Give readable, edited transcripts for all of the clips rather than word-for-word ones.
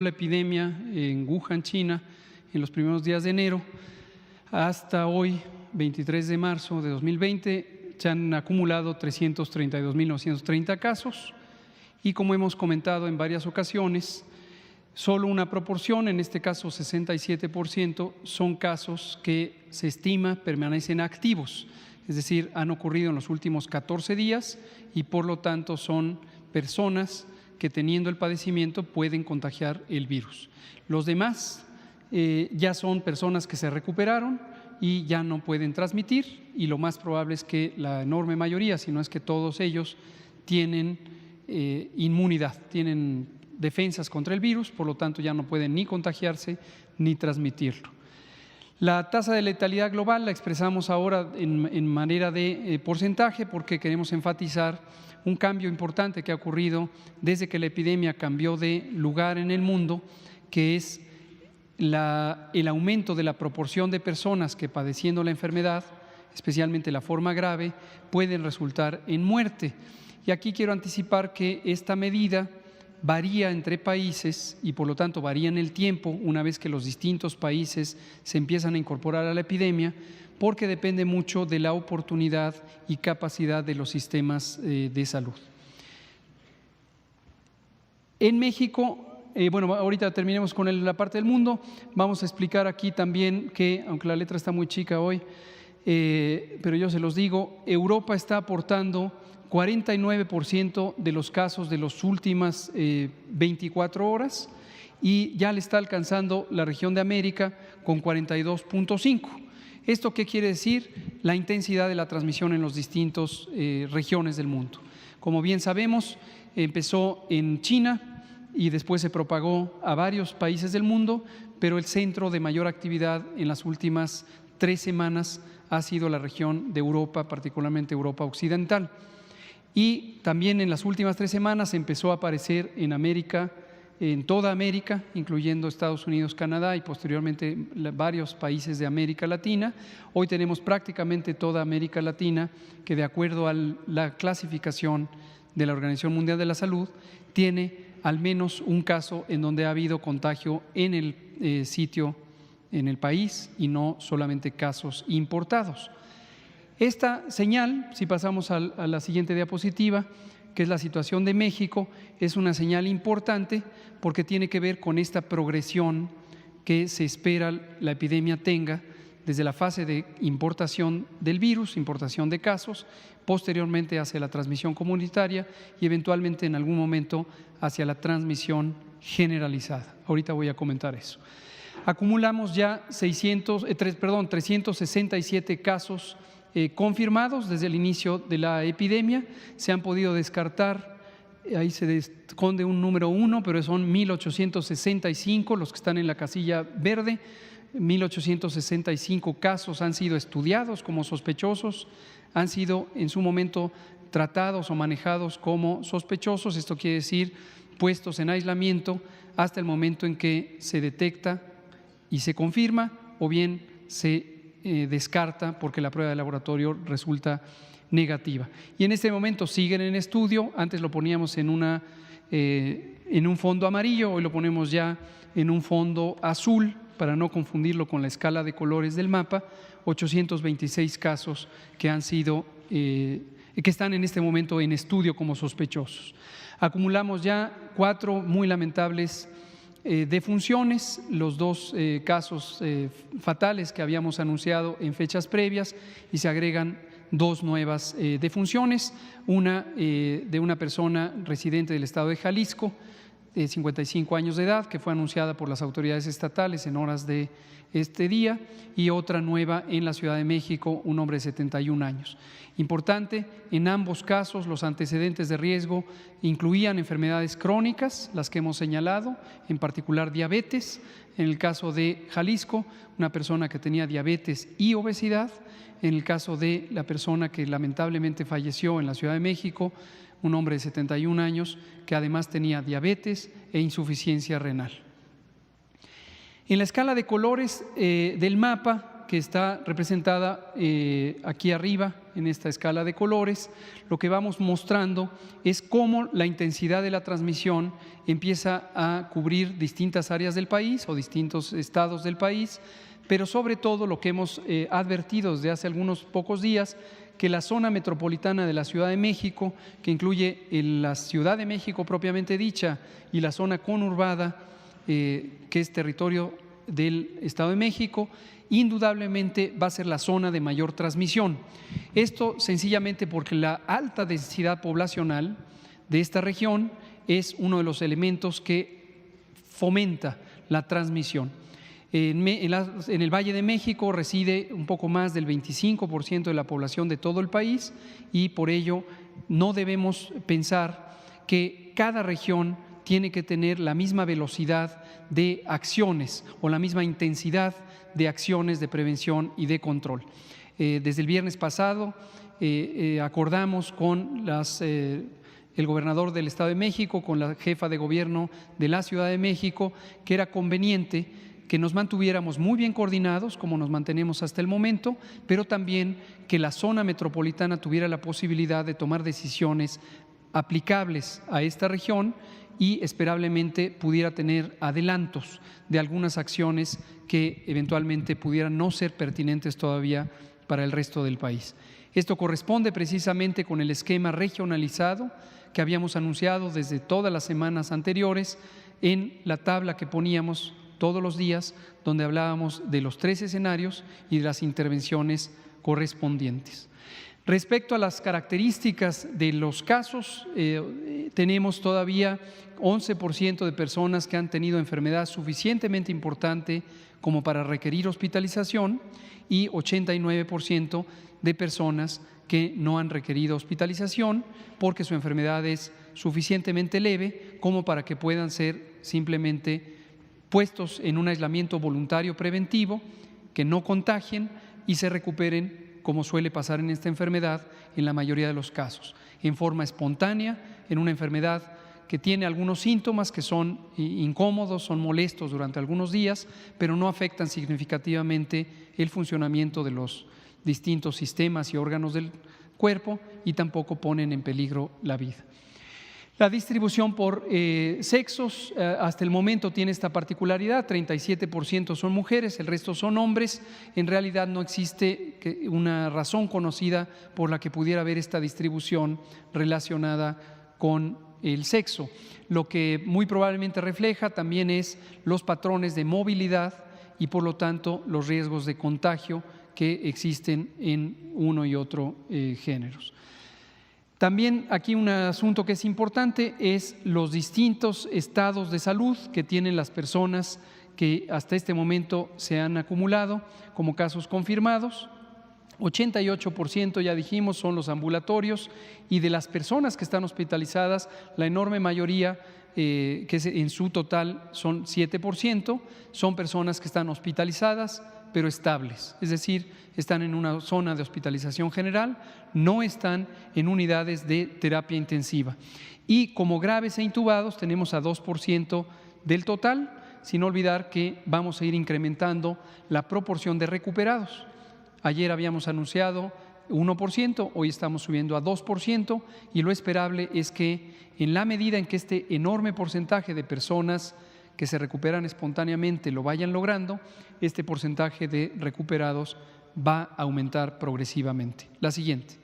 La epidemia en Wuhan, China, en los primeros días de enero, hasta hoy, 23 de marzo de 2020, se han acumulado 332.930 casos y, como hemos comentado en varias ocasiones, solo una proporción, en este caso 67%, son casos que se estima permanecen activos, es decir, han ocurrido en los últimos 14 días y por lo tanto son personas que teniendo el padecimiento pueden contagiar el virus. Los demás ya son personas que se recuperaron y ya no pueden transmitir, y lo más probable es que la enorme mayoría, si no es que todos ellos, tienen inmunidad, tienen defensas contra el virus, por lo tanto ya no pueden ni contagiarse ni transmitirlo. La tasa de letalidad global la expresamos ahora en manera de porcentaje porque queremos enfatizar un cambio importante que ha ocurrido desde que la epidemia cambió de lugar en el mundo, que es el aumento de la proporción de personas que, padeciendo la enfermedad, especialmente la forma grave, pueden resultar en muerte. Y aquí quiero anticipar que esta medida varía entre países y por lo tanto varía en el tiempo una vez que los distintos países se empiezan a incorporar a la epidemia, porque depende mucho de la oportunidad y capacidad de los sistemas de salud. En México, bueno, ahorita terminemos con la parte del mundo, vamos a explicar aquí también que, aunque la letra está muy chica hoy, pero yo se los digo, Europa está aportando 49% de los casos de las últimas 24 horas y ya le está alcanzando la región de América con 42.5%. ¿Esto qué quiere decir? La intensidad de la transmisión en las distintas regiones del mundo. Como bien sabemos, empezó en China y después se propagó a varios países del mundo, pero el centro de mayor actividad en las últimas 3 semanas ha sido la región de Europa, particularmente Europa Occidental. Y también en las últimas 3 semanas empezó a aparecer en América, en toda América, incluyendo Estados Unidos, Canadá y posteriormente varios países de América Latina. Hoy tenemos prácticamente toda América Latina que, de acuerdo a la clasificación de la Organización Mundial de la Salud, tiene al menos un caso en donde ha habido contagio en el sitio, en el país, y no solamente casos importados. Esta señal, si pasamos a la siguiente diapositiva, que es la situación de México, es una señal importante porque tiene que ver con esta progresión que se espera la epidemia tenga desde la fase de importación del virus, importación de casos, posteriormente hacia la transmisión comunitaria y eventualmente en algún momento hacia la transmisión generalizada. Ahorita voy a comentar eso. Acumulamos ya 367 casos confirmados desde el inicio de la epidemia. Se han podido descartar, ahí se esconde un número 1, pero son 1.865 los que están en la casilla verde. 1.865 casos han sido estudiados como sospechosos, han sido en su momento tratados o manejados como sospechosos, esto quiere decir puestos en aislamiento hasta el momento en que se detecta y se confirma o bien se descarta porque la prueba de laboratorio resulta negativa. Y en este momento siguen en estudio, antes lo poníamos en un fondo amarillo, hoy lo ponemos ya en un fondo azul para no confundirlo con la escala de colores del mapa, 826 casos que están en este momento en estudio como sospechosos. Acumulamos ya 4 muy lamentables defunciones, los 2 casos fatales que habíamos anunciado en fechas previas, y se agregan 2 nuevas defunciones, una de una persona residente del estado de Jalisco, de 55 años de edad, que fue anunciada por las autoridades estatales en horas de este día, y otra nueva en la Ciudad de México, un hombre de 71 años. Importante, en ambos casos los antecedentes de riesgo incluían enfermedades crónicas, las que hemos señalado, en particular diabetes. En el caso de Jalisco, una persona que tenía diabetes y obesidad. En el caso de la persona que lamentablemente falleció en la Ciudad de México, un hombre de 71 años que además tenía diabetes e insuficiencia renal. En la escala de colores del mapa, que está representada aquí arriba en esta escala de colores, lo que vamos mostrando es cómo la intensidad de la transmisión empieza a cubrir distintas áreas del país o distintos estados del país, pero sobre todo lo que hemos advertido desde hace algunos pocos días, que la zona metropolitana de la Ciudad de México, que incluye la Ciudad de México propiamente dicha y la zona conurbada, que es territorio del Estado de México, indudablemente va a ser la zona de mayor transmisión. Esto sencillamente porque la alta densidad poblacional de esta región es uno de los elementos que fomenta la transmisión. En el Valle de México reside un poco más del 25% de la población de todo el país y por ello no debemos pensar que cada región tiene que tener la misma velocidad de acciones o la misma intensidad de acciones de prevención y de control. Desde el viernes pasado acordamos con el gobernador del Estado de México, con la jefa de gobierno de la Ciudad de México, que era conveniente que nos mantuviéramos muy bien coordinados, como nos mantenemos hasta el momento, pero también que la zona metropolitana tuviera la posibilidad de tomar decisiones aplicables a esta región y esperablemente pudiera tener adelantos de algunas acciones que eventualmente pudieran no ser pertinentes todavía para el resto del país. Esto corresponde precisamente con el esquema regionalizado que habíamos anunciado desde todas las semanas anteriores en la tabla que poníamos todos los días, donde hablábamos de los 3 escenarios y de las intervenciones correspondientes. Respecto a las características de los casos, tenemos todavía 11% de personas que han tenido enfermedad suficientemente importante como para requerir hospitalización y 89% de personas que no han requerido hospitalización porque su enfermedad es suficientemente leve como para que puedan ser simplemente puestos en un aislamiento voluntario preventivo, que no contagien y se recuperen, como suele pasar en esta enfermedad en la mayoría de los casos, en forma espontánea, en una enfermedad que tiene algunos síntomas que son incómodos, son molestos durante algunos días, pero no afectan significativamente el funcionamiento de los distintos sistemas y órganos del cuerpo y tampoco ponen en peligro la vida. La distribución por sexos hasta el momento tiene esta particularidad: 37% son mujeres, el resto son hombres. En realidad no existe una razón conocida por la que pudiera haber esta distribución relacionada con el sexo. Lo que muy probablemente refleja también es los patrones de movilidad y por lo tanto los riesgos de contagio que existen en uno y otro géneros. También aquí un asunto que es importante es los distintos estados de salud que tienen las personas que hasta este momento se han acumulado como casos confirmados. 88%, ya dijimos, son los ambulatorios, y de las personas que están hospitalizadas, la enorme mayoría, que en su total son 7%, son personas que están hospitalizadas pero estables, es decir, están en una zona de hospitalización general, no están en unidades de terapia intensiva. Y como graves e intubados tenemos a 2% del total, sin olvidar que vamos a ir incrementando la proporción de recuperados. Ayer habíamos anunciado 1%, hoy estamos subiendo a 2%, y lo esperable es que en la medida en que este enorme porcentaje de personas que se recuperan espontáneamente lo vayan logrando, este porcentaje de recuperados va a aumentar progresivamente. La siguiente.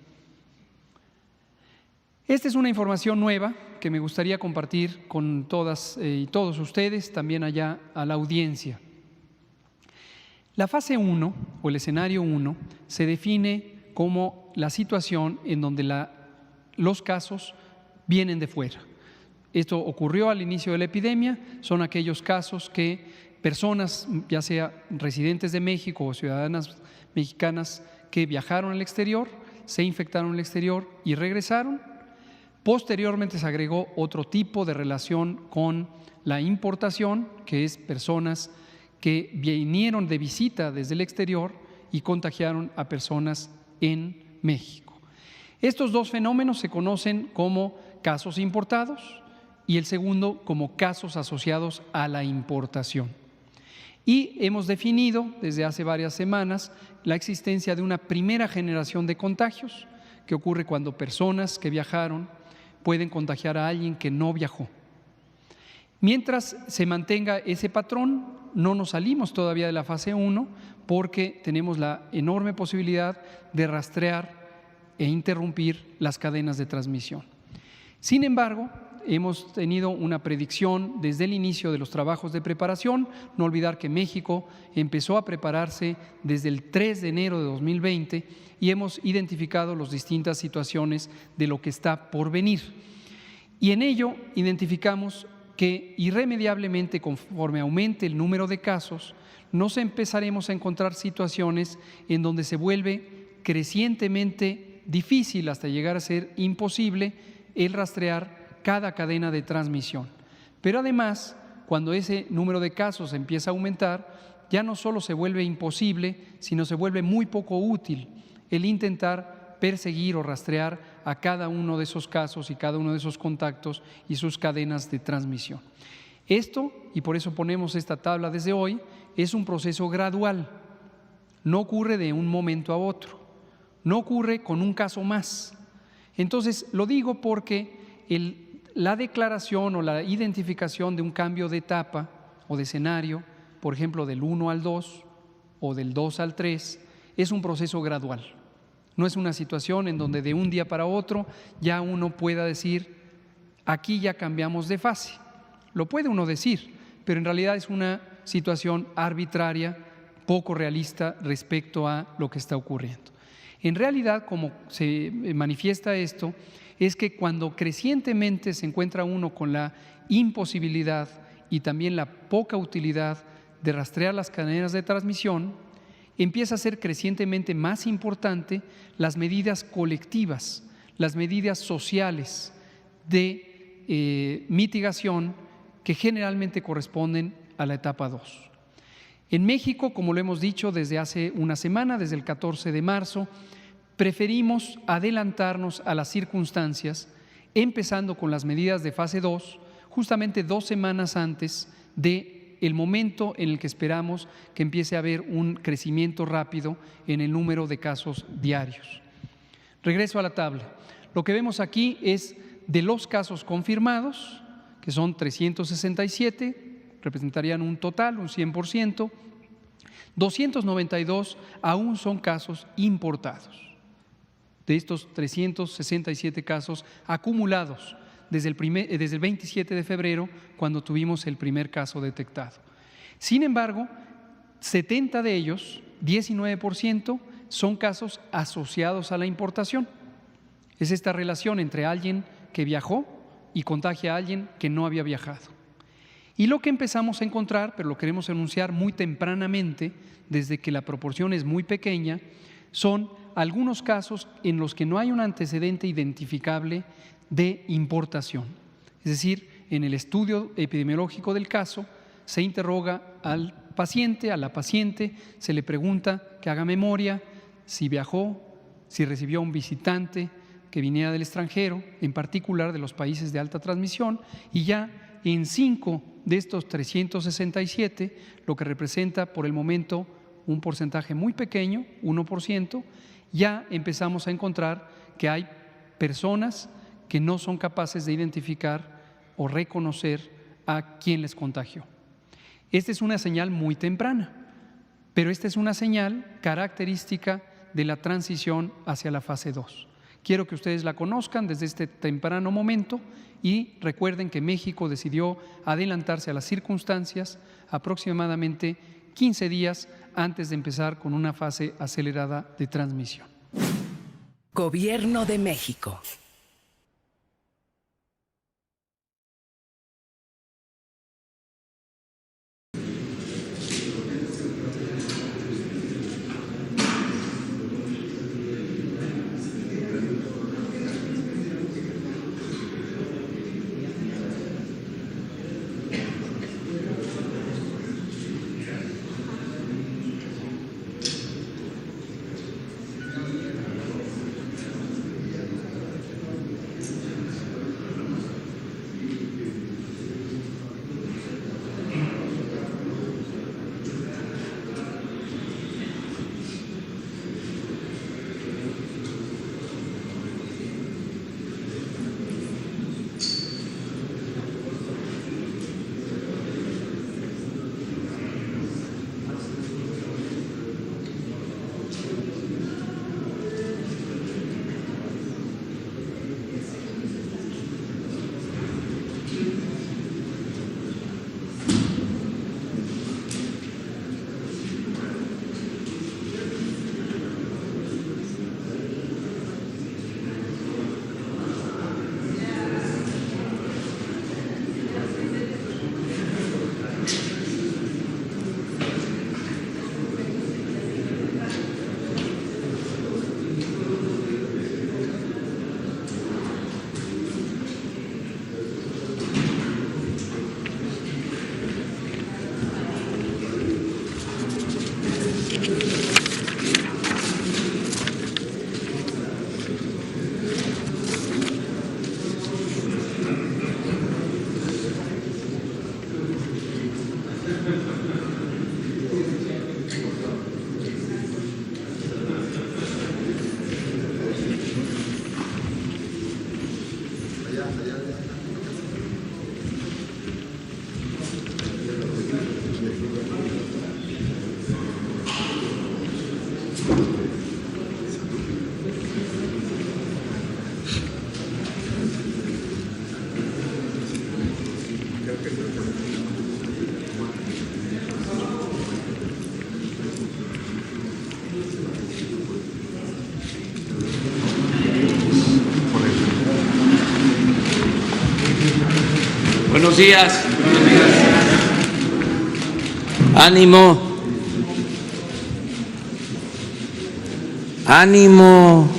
Esta es una información nueva que me gustaría compartir con todas y todos ustedes, también allá a la audiencia. La fase 1 o el escenario 1 se define como la situación en donde los casos vienen de fuera. Esto ocurrió al inicio de la epidemia, son aquellos casos que personas, ya sea residentes de México o ciudadanas mexicanas que viajaron al exterior, se infectaron en el exterior y regresaron. Posteriormente se agregó otro tipo de relación con la importación, que es personas que vinieron de visita desde el exterior y contagiaron a personas en México. Estos dos fenómenos se conocen como casos importados y el segundo como casos asociados a la importación. Y hemos definido desde hace varias semanas la existencia de una primera generación de contagios que ocurre cuando personas que viajaron pueden contagiar a alguien que no viajó. Mientras se mantenga ese patrón, no nos salimos todavía de la fase 1 porque tenemos la enorme posibilidad de rastrear e interrumpir las cadenas de transmisión. Sin embargo, hemos tenido una predicción desde el inicio de los trabajos de preparación. No olvidar que México empezó a prepararse desde el 3 de enero de 2020 y hemos identificado las distintas situaciones de lo que está por venir. Y en ello identificamos que irremediablemente, conforme aumente el número de casos, nos empezaremos a encontrar situaciones en donde se vuelve crecientemente difícil hasta llegar a ser imposible el rastrear cada cadena de transmisión. Pero además, cuando ese número de casos empieza a aumentar, ya no solo se vuelve imposible, sino se vuelve muy poco útil el intentar perseguir o rastrear a cada uno de esos casos y cada uno de esos contactos y sus cadenas de transmisión. Esto, y por eso ponemos esta tabla desde hoy, es un proceso gradual. No ocurre de un momento a otro, no ocurre con un caso más. Entonces, lo digo porque la declaración o la identificación de un cambio de etapa o de escenario, por ejemplo, del 1 al 2 o del 2 al 3, es un proceso gradual. No es una situación en donde de un día para otro ya uno pueda decir, aquí ya cambiamos de fase. Lo puede uno decir, pero en realidad es una situación arbitraria, poco realista respecto a lo que está ocurriendo. En realidad, como se manifiesta esto, es que cuando crecientemente se encuentra uno con la imposibilidad y también la poca utilidad de rastrear las cadenas de transmisión, empieza a ser crecientemente más importante las medidas colectivas, las medidas sociales de mitigación que generalmente corresponden a la etapa 2. En México, como lo hemos dicho desde hace una semana, desde el 14 de marzo, preferimos adelantarnos a las circunstancias, empezando con las medidas de fase 2, justamente 2 semanas antes del momento en el que esperamos que empiece a haber un crecimiento rápido en el número de casos diarios. Regreso a la tabla. Lo que vemos aquí es de los casos confirmados, que son 367, representarían un total, un 100%, 292 aún son casos importados. De estos 367 casos acumulados desde el 27 de febrero, cuando tuvimos el primer caso detectado. Sin embargo, 70 de ellos, 19%, son casos asociados a la importación. Es esta relación entre alguien que viajó y contagia a alguien que no había viajado. Y lo que empezamos a encontrar, pero lo queremos anunciar muy tempranamente, desde que la proporción es muy pequeña, son algunos casos en los que no hay un antecedente identificable de importación. Es decir, en el estudio epidemiológico del caso se interroga al paciente, a la paciente, se le pregunta que haga memoria, si viajó, si recibió a un visitante que viniera del extranjero, en particular de los países de alta transmisión, y ya en 5 de estos 367, lo que representa por el momento un porcentaje muy pequeño, 1%, ya empezamos a encontrar que hay personas que no son capaces de identificar o reconocer a quién les contagió. Esta es una señal muy temprana, pero esta es una señal característica de la transición hacia la fase 2. Quiero que ustedes la conozcan desde este temprano momento y recuerden que México decidió adelantarse a las circunstancias aproximadamente 15 días antes de empezar con una fase acelerada de transmisión. Gobierno de México. Buenos días. Ánimo. Ánimo.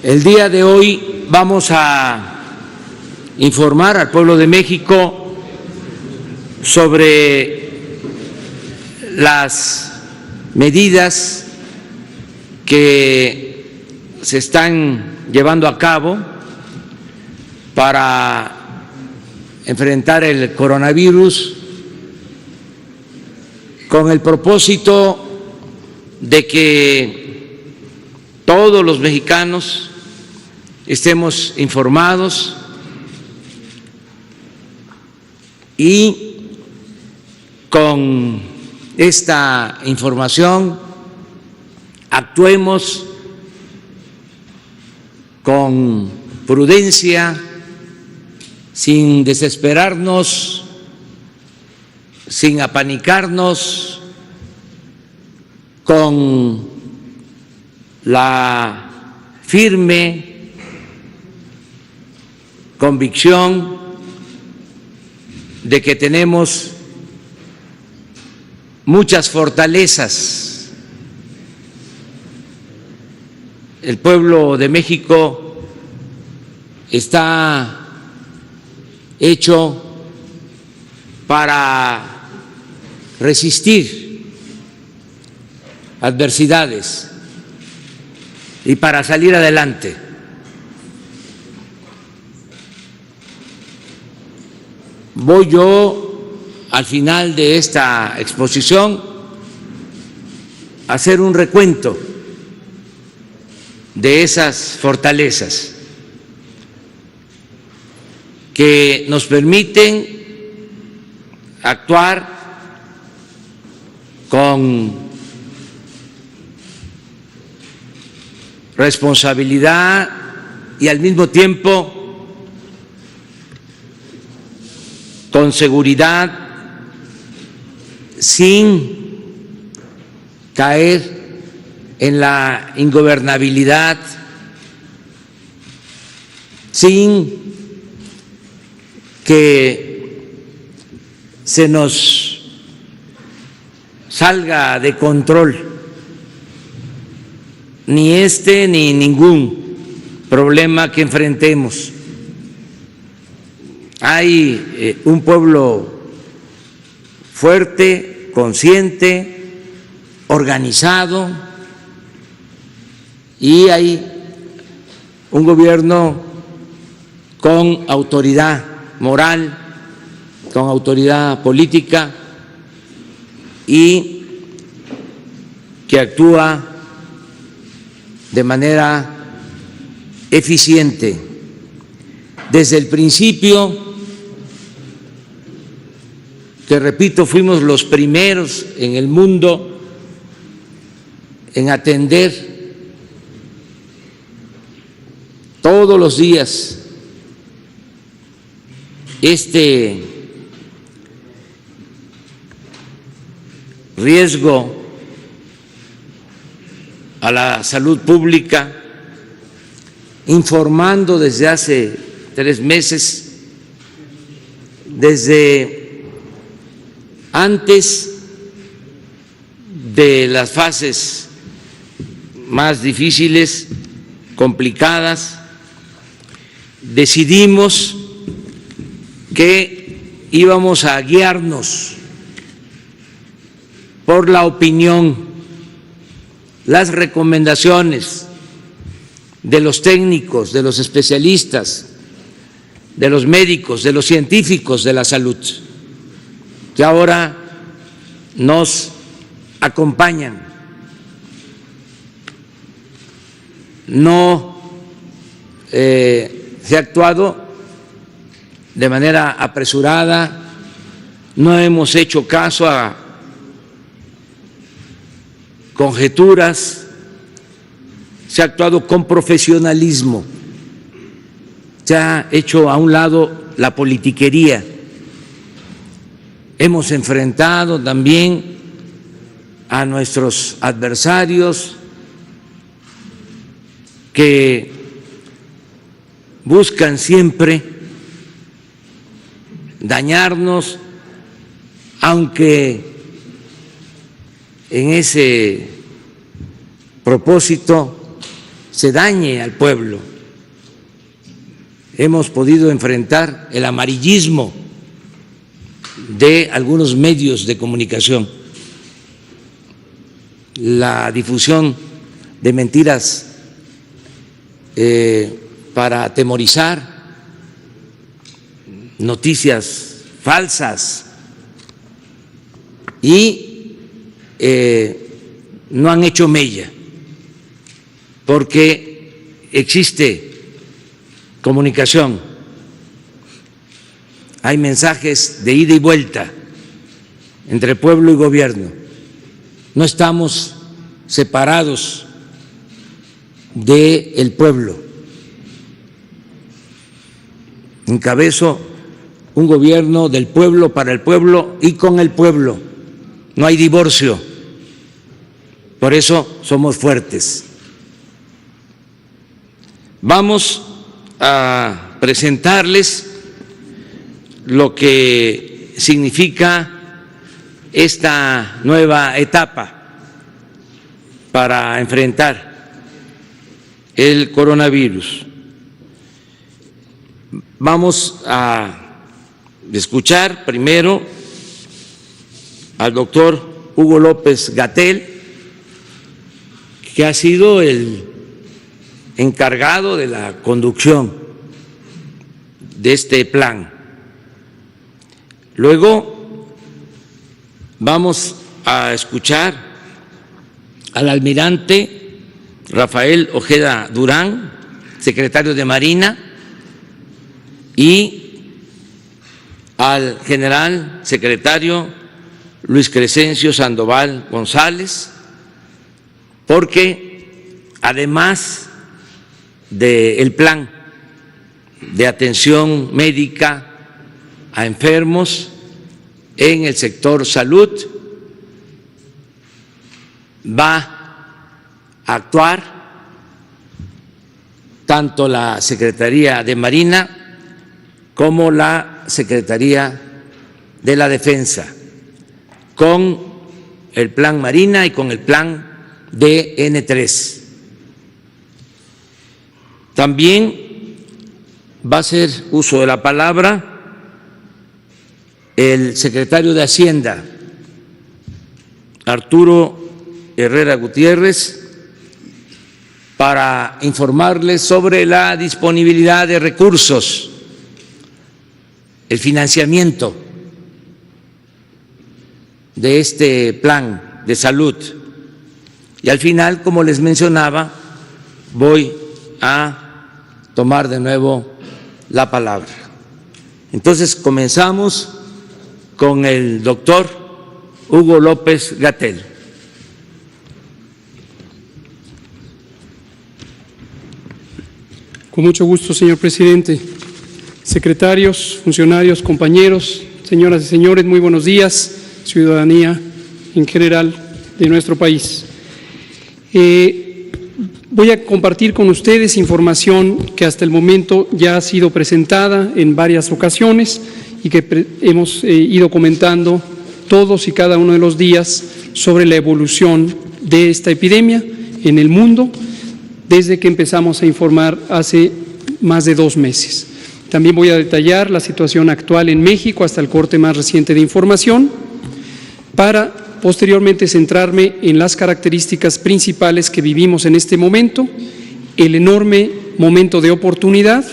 El día de hoy vamos a informar al pueblo de México sobre las medidas que se están llevando a cabo para enfrentar el coronavirus con el propósito de que todos los mexicanos estemos informados y con esta información actuemos con prudencia, sin desesperarnos, sin apanicarnos, con la firme convicción de que tenemos muchas fortalezas. El pueblo de México está hecho para resistir adversidades y para salir adelante. Voy yo, al final de esta exposición, a hacer un recuento de esas fortalezas que nos permiten actuar con responsabilidad y al mismo tiempo con seguridad, sin caer en la ingobernabilidad, sin que se nos salga de control ni este ni ningún problema que enfrentemos. Hay un pueblo fuerte, consciente, organizado, y hay un gobierno con autoridad moral, con autoridad política y que actúa de manera eficiente. Desde el principio, que repito, fuimos los primeros en el mundo en atender todos los días este riesgo a la salud pública, informando desde hace 3 meses, desde antes de las fases más difíciles, complicadas, decidimos que íbamos a guiarnos por la opinión, las recomendaciones de los técnicos, de los especialistas, de los médicos, de los científicos de la salud, que ahora nos acompañan. No se ha actuado de manera apresurada, no hemos hecho caso a conjeturas, se ha actuado con profesionalismo, se ha hecho a un lado la politiquería. Hemos enfrentado también a nuestros adversarios que buscan siempre dañarnos, aunque en ese propósito se dañe al pueblo. Hemos podido enfrentar el amarillismo de algunos medios de comunicación, la difusión de mentiras para atemorizar, noticias falsas, y no han hecho mella, porque existe comunicación, hay mensajes de ida y vuelta entre pueblo y gobierno, no estamos separados del pueblo. Encabezo un gobierno del pueblo, para el pueblo y con el pueblo, no hay divorcio, por eso somos fuertes. Vamos a presentarles lo que significa esta nueva etapa para enfrentar el coronavirus. Vamos a escuchar primero al doctor Hugo López-Gatell, que ha sido el encargado de la conducción de este plan. Luego vamos a escuchar al almirante Rafael Ojeda Durán, secretario de Marina, y al general secretario Luis Crescencio Sandoval González, porque además del plan de atención médica a enfermos en el sector salud, va a actuar tanto la Secretaría de Marina como la Secretaría de la Defensa, con el Plan Marina y con el Plan DN3. También va a hacer uso de la palabra el secretario de Hacienda, Arturo Herrera Gutiérrez, para informarles sobre la disponibilidad de recursos, el financiamiento de este plan de salud. Y al final, como les mencionaba, voy a tomar de nuevo la palabra. Entonces, comenzamos con el doctor Hugo López-Gatell. Con mucho gusto, señor presidente. Secretarios, funcionarios, compañeros, señoras y señores, muy buenos días, ciudadanía en general de nuestro país. Voy a compartir con ustedes información que hasta el momento ya ha sido presentada en varias ocasiones y que hemos ido comentando todos y cada uno de los días sobre la evolución de esta epidemia en el mundo desde que empezamos a informar hace más de 2 meses. También voy a detallar la situación actual en México hasta el corte más reciente de información, para posteriormente centrarme en las características principales que vivimos en este momento, el enorme momento de oportunidad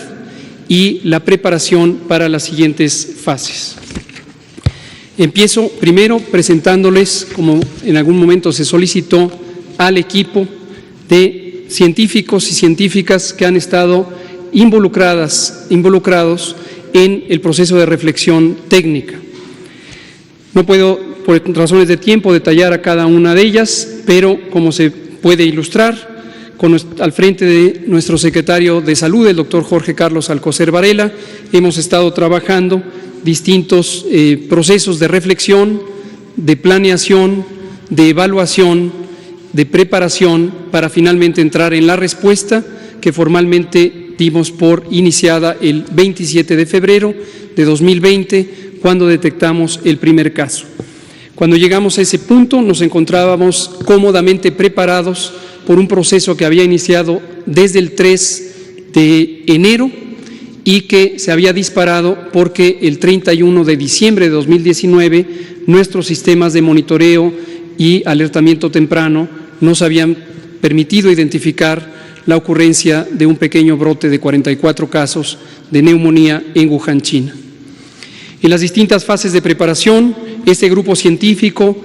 y la preparación para las siguientes fases. Empiezo primero presentándoles, como en algún momento se solicitó, al equipo de científicos y científicas que han estado involucrados en el proceso de reflexión técnica. No puedo, por razones de tiempo, detallar a cada una de ellas, pero como se puede ilustrar, al frente de nuestro secretario de Salud, el doctor Jorge Carlos Alcocer Varela, hemos estado trabajando distintos procesos de reflexión, de planeación, de evaluación, de preparación, para finalmente entrar en la respuesta que formalmente dimos por iniciada el 27 de febrero de 2020, cuando detectamos el primer caso. Cuando llegamos a ese punto, nos encontrábamos cómodamente preparados por un proceso que había iniciado desde el 3 de enero y que se había disparado porque el 31 de diciembre de 2019 nuestros sistemas de monitoreo y alertamiento temprano nos habían permitido identificar la ocurrencia de un pequeño brote de 44 casos de neumonía en Wuhan, China. En las distintas fases de preparación, este grupo científico,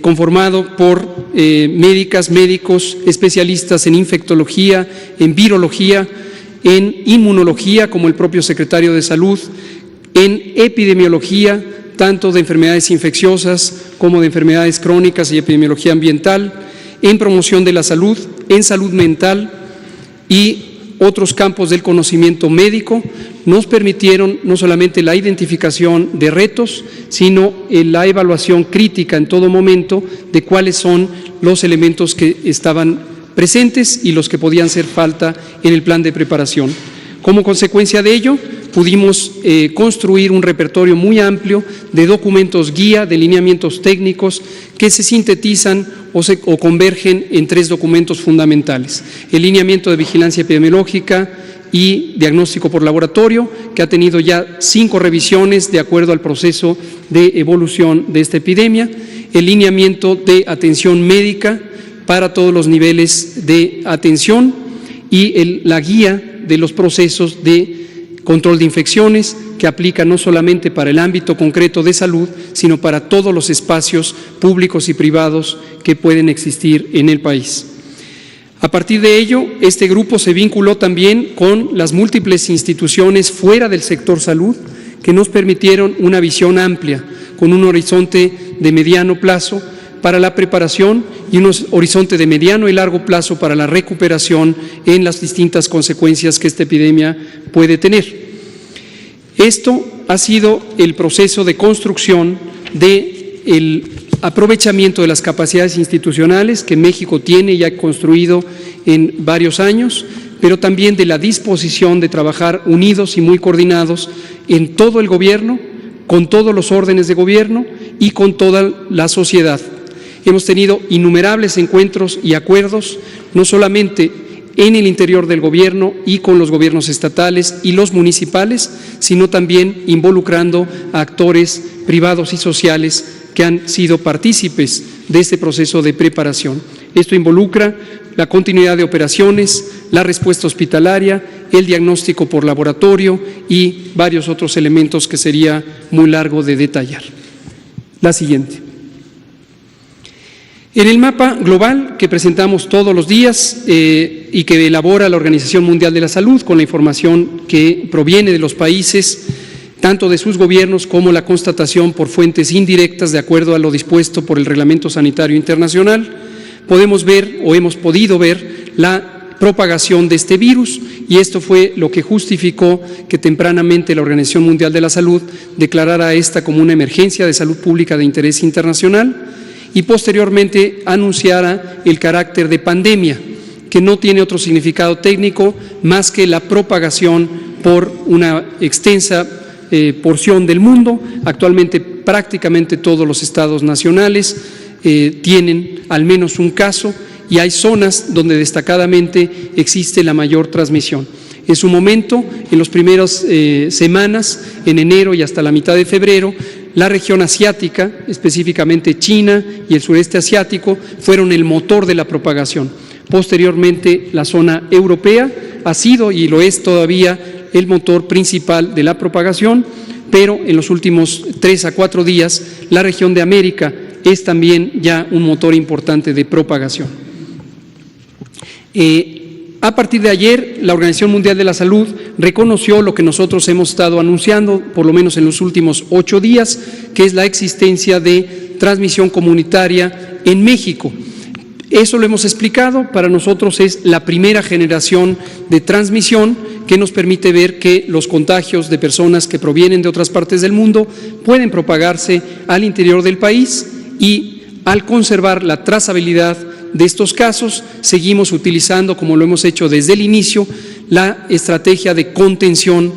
conformado por médicas, médicos, especialistas en infectología, en virología, en inmunología, como el propio secretario de Salud, en epidemiología, tanto de enfermedades infecciosas como de enfermedades crónicas y epidemiología ambiental, en promoción de la salud, en salud mental y otros campos del conocimiento médico, nos permitieron no solamente la identificación de retos, sino la evaluación crítica en todo momento de cuáles son los elementos que estaban presentes y los que podían hacer falta en el plan de preparación. Como consecuencia de ello, pudimos construir un repertorio muy amplio de documentos guía, de lineamientos técnicos que se sintetizan o convergen en 3 documentos fundamentales: el lineamiento de vigilancia epidemiológica y diagnóstico por laboratorio, que ha tenido ya 5 revisiones de acuerdo al proceso de evolución de esta epidemia; el lineamiento de atención médica para todos los niveles de atención y la guía de los procesos de control de infecciones, que aplica no solamente para el ámbito concreto de salud, sino para todos los espacios públicos y privados que pueden existir en el país. A partir de ello, este grupo se vinculó también con las múltiples instituciones fuera del sector salud que nos permitieron una visión amplia, con un horizonte de mediano plazo para la preparación y un horizonte de mediano y largo plazo para la recuperación en las distintas consecuencias que esta epidemia puede tener. Esto ha sido el proceso de construcción del aprovechamiento de las capacidades institucionales que México tiene y ha construido en varios años, pero también de la disposición de trabajar unidos y muy coordinados en todo el gobierno, con todos los órdenes de gobierno y con toda la sociedad. Hemos tenido innumerables encuentros y acuerdos, no solamente en el interior del gobierno y con los gobiernos estatales y los municipales, sino también involucrando a actores privados y sociales que han sido partícipes de este proceso de preparación. Esto involucra la continuidad de operaciones, la respuesta hospitalaria, el diagnóstico por laboratorio y varios otros elementos que sería muy largo de detallar. La siguiente. En el mapa global que presentamos todos los días y que elabora la Organización Mundial de la Salud con la información que proviene de los países, tanto de sus gobiernos como la constatación por fuentes indirectas de acuerdo a lo dispuesto por el Reglamento Sanitario Internacional, podemos ver o hemos podido ver la propagación de este virus, y esto fue lo que justificó que tempranamente la Organización Mundial de la Salud declarara esta como una emergencia de salud pública de interés internacional y posteriormente anunciara el carácter de pandemia, que no tiene otro significado técnico más que la propagación por una extensa porción del mundo. Actualmente prácticamente todos los estados nacionales tienen al menos un caso y hay zonas donde destacadamente existe la mayor transmisión. En su momento, en las primeras semanas, en enero y hasta la mitad de febrero, la región asiática, específicamente China y el sureste asiático, fueron el motor de la propagación. Posteriormente, la zona europea ha sido y lo es todavía el motor principal de la propagación, pero en los últimos 3 a 4 días, la región de América es también ya un motor importante de propagación. A partir de ayer, la Organización Mundial de la Salud reconoció lo que nosotros hemos estado anunciando, por lo menos en los últimos 8 días, que es la existencia de transmisión comunitaria en México. Eso lo hemos explicado, para nosotros es la primera generación de transmisión que nos permite ver que los contagios de personas que provienen de otras partes del mundo pueden propagarse al interior del país, y al conservar la trazabilidad de estos casos, seguimos utilizando, como lo hemos hecho desde el inicio, la estrategia de contención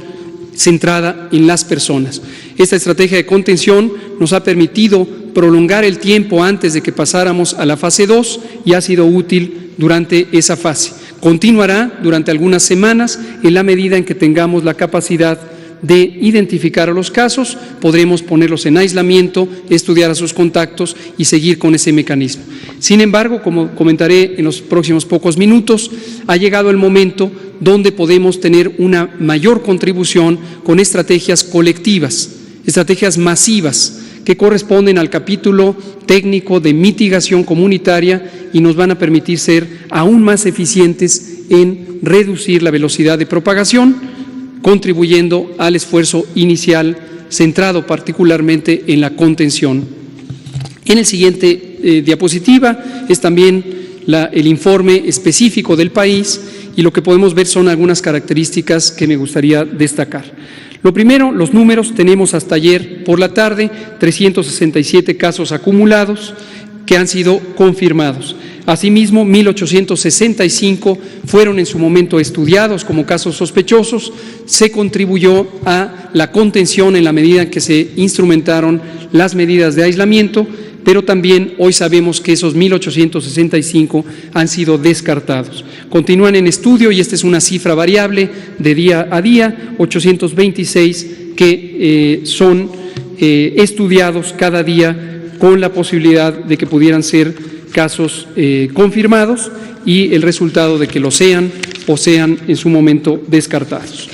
centrada en las personas. Esta estrategia de contención nos ha permitido prolongar el tiempo antes de que pasáramos a la fase 2 y ha sido útil durante esa fase. Continuará durante algunas semanas en la medida en que tengamos la capacidad de identificar a los casos, podremos ponerlos en aislamiento, estudiar a sus contactos y seguir con ese mecanismo. Sin embargo, como comentaré en los próximos pocos minutos, ha llegado el momento donde podemos tener una mayor contribución con estrategias colectivas, estrategias masivas, que corresponden al capítulo técnico de mitigación comunitaria y nos van a permitir ser aún más eficientes en reducir la velocidad de propagación, contribuyendo al esfuerzo inicial centrado particularmente en la contención. En el siguiente diapositiva es también el informe específico del país y lo que podemos ver son algunas características que me gustaría destacar. Lo primero, los números. Tenemos hasta ayer por la tarde 367 casos acumulados que han sido confirmados. Asimismo, 1.865 fueron en su momento estudiados como casos sospechosos. Se contribuyó a la contención en la medida en que se instrumentaron las medidas de aislamiento, pero también hoy sabemos que esos 1.865 han sido descartados. Continúan en estudio y esta es una cifra variable de día a día, 826 que son estudiados cada día con la posibilidad de que pudieran ser casos confirmados y el resultado de que lo sean o sean en su momento descartados.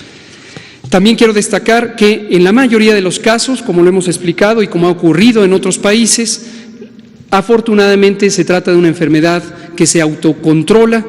También quiero destacar que en la mayoría de los casos, como lo hemos explicado y como ha ocurrido en otros países, afortunadamente se trata de una enfermedad que se autocontrola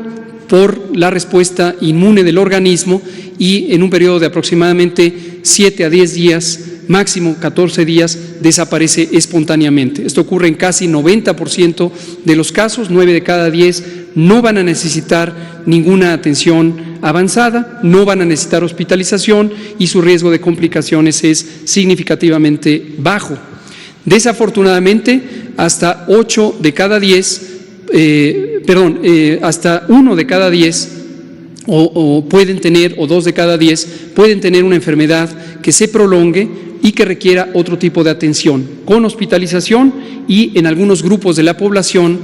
por la respuesta inmune del organismo y en un periodo de aproximadamente 7 a 10 días, máximo 14 días, desaparece espontáneamente. Esto ocurre en casi 90% de los casos, 9 de cada 10 no van a necesitar ninguna atención avanzada, no van a necesitar hospitalización y su riesgo de complicaciones es significativamente bajo. Desafortunadamente, hasta 8 de cada 10, hasta 1 de cada 10 pueden tener, o 2 de cada 10 pueden tener una enfermedad que se prolongue y que requiera otro tipo de atención, con hospitalización y en algunos grupos de la población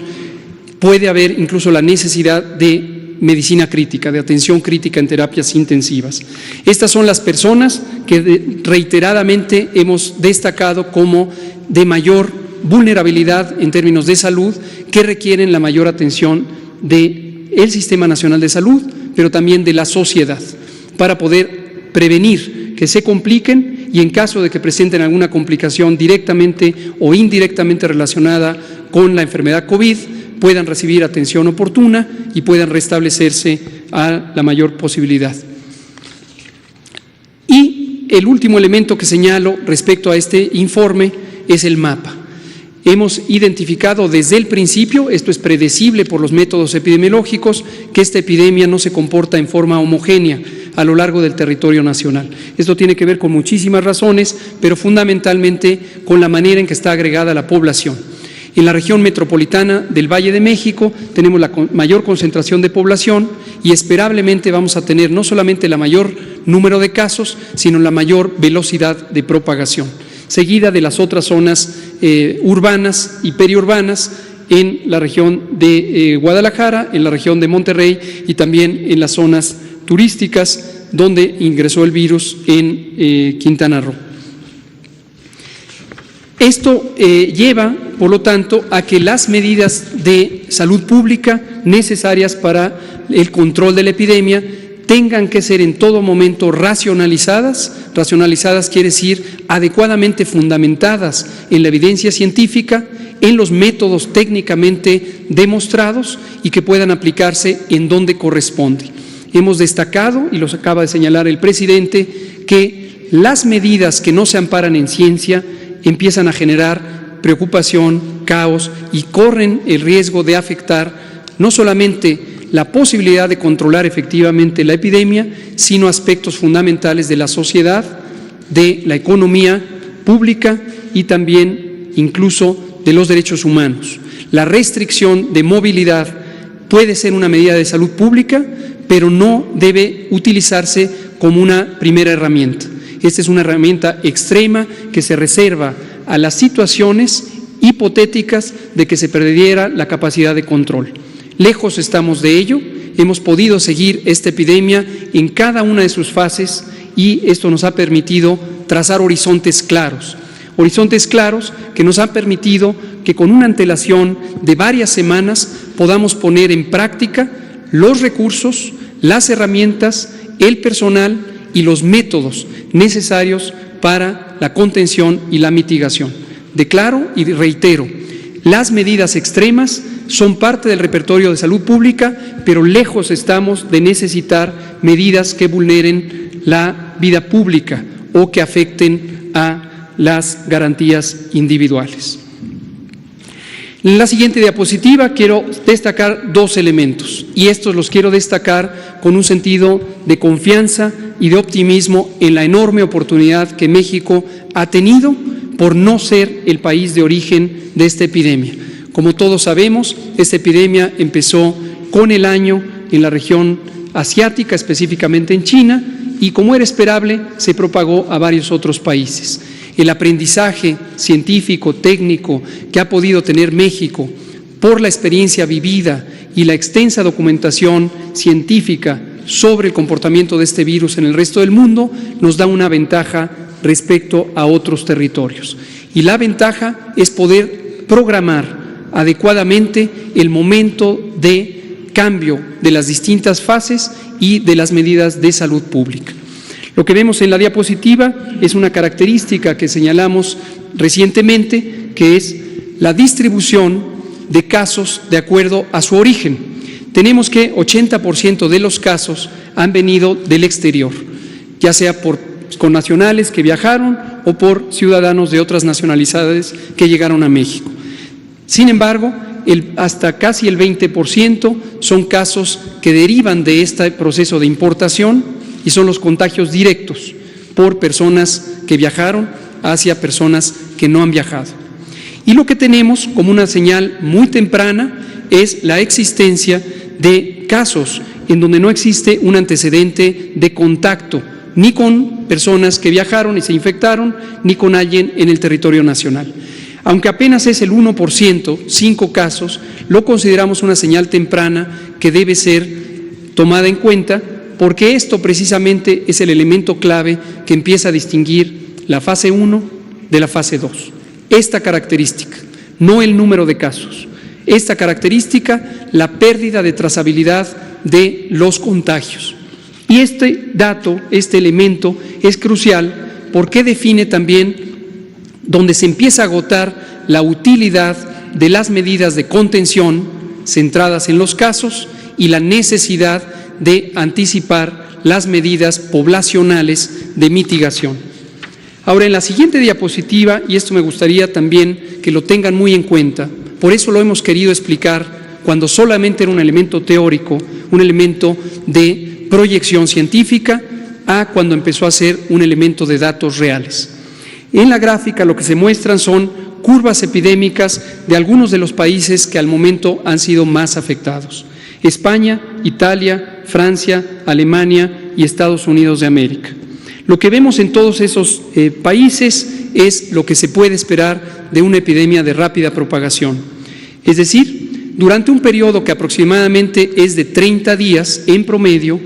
puede haber incluso la necesidad de medicina crítica, de atención crítica en terapias intensivas. Estas son las personas que reiteradamente hemos destacado como de mayor vulnerabilidad en términos de salud, que requieren la mayor atención del Sistema Nacional de Salud, pero también de la sociedad, para poder prevenir que se compliquen y en caso de que presenten alguna complicación directamente o indirectamente relacionada con la enfermedad COVID, puedan recibir atención oportuna y puedan restablecerse a la mayor posibilidad. Y el último elemento que señalo respecto a este informe es el mapa. Hemos identificado desde el principio, esto es predecible por los métodos epidemiológicos, que esta epidemia no se comporta en forma homogénea a lo largo del territorio nacional. Esto tiene que ver con muchísimas razones, pero fundamentalmente con la manera en que está agregada la población. En la región metropolitana del Valle de México tenemos la mayor concentración de población y esperablemente vamos a tener no solamente la mayor número de casos, sino la mayor velocidad de propagación, seguida de las otras zonas urbanas y periurbanas en la región de Guadalajara, en la región de Monterrey y también en las zonas turísticas donde ingresó el virus en Quintana Roo. Esto lleva, por lo tanto, a que las medidas de salud pública necesarias para el control de la epidemia tengan que ser en todo momento racionalizadas. Racionalizadas quiere decir adecuadamente fundamentadas en la evidencia científica, en los métodos técnicamente demostrados y que puedan aplicarse en donde corresponde. Hemos destacado, y los acaba de señalar el presidente, que las medidas que no se amparan en ciencia empiezan a generar preocupación, caos y corren el riesgo de afectar no solamente la posibilidad de controlar efectivamente la epidemia, sino aspectos fundamentales de la sociedad, de la economía pública y también incluso de los derechos humanos. La restricción de movilidad puede ser una medida de salud pública, pero no debe utilizarse como una primera herramienta. Esta es una herramienta extrema que se reserva a las situaciones hipotéticas de que se perdiera la capacidad de control. Lejos estamos de ello, hemos podido seguir esta epidemia en cada una de sus fases y esto nos ha permitido trazar horizontes claros que nos han permitido que con una antelación de varias semanas podamos poner en práctica los recursos, las herramientas, el personal y los métodos necesarios para la contención y la mitigación. Declaro y reitero, las medidas extremas son parte del repertorio de salud pública, pero lejos estamos de necesitar medidas que vulneren la vida pública o que afecten a las garantías individuales. En la siguiente diapositiva quiero destacar dos elementos y estos los quiero destacar con un sentido de confianza y de optimismo en la enorme oportunidad que México ha tenido por no ser el país de origen de esta epidemia. Como todos sabemos, esta epidemia empezó con el año en la región asiática, específicamente en China, y como era esperable, se propagó a varios otros países. El aprendizaje científico, técnico que ha podido tener México por la experiencia vivida y la extensa documentación científica sobre el comportamiento de este virus en el resto del mundo nos da una ventaja respecto a otros territorios. Y la ventaja es poder programar adecuadamente el momento de cambio de las distintas fases y de las medidas de salud pública. Lo que vemos en la diapositiva es una característica que señalamos recientemente, que es la distribución de casos de acuerdo a su origen. Tenemos que 80% de los casos han venido del exterior, ya sea por connacionales que viajaron o por ciudadanos de otras nacionalidades que llegaron a México. Sin embargo, hasta casi el 20% son casos que derivan de este proceso de importación y son los contagios directos por personas que viajaron hacia personas que no han viajado. Y lo que tenemos como una señal muy temprana es la existencia de casos en donde no existe un antecedente de contacto ni con personas que viajaron y se infectaron, ni con alguien en el territorio nacional. Aunque apenas es el 1%, 5 casos, lo consideramos una señal temprana que debe ser tomada en cuenta, porque esto precisamente es el elemento clave que empieza a distinguir la fase 1 de la fase 2. Esta característica, no el número de casos, esta característica, la pérdida de trazabilidad de los contagios. Y este dato, este elemento es crucial porque define también donde se empieza a agotar la utilidad de las medidas de contención centradas en los casos y la necesidad de anticipar las medidas poblacionales de mitigación. Ahora, en la siguiente diapositiva, y esto me gustaría también que lo tengan muy en cuenta, por eso lo hemos querido explicar cuando solamente era un elemento teórico, un elemento de proyección científica, a cuando empezó a ser un elemento de datos reales. En la gráfica lo que se muestran son curvas epidémicas de algunos de los países que al momento han sido más afectados: España, Italia, Francia, Alemania y Estados Unidos de América. Lo que vemos en todos esos países es lo que se puede esperar de una epidemia de rápida propagación. Es decir, durante un periodo que aproximadamente es de 30 días en promedio,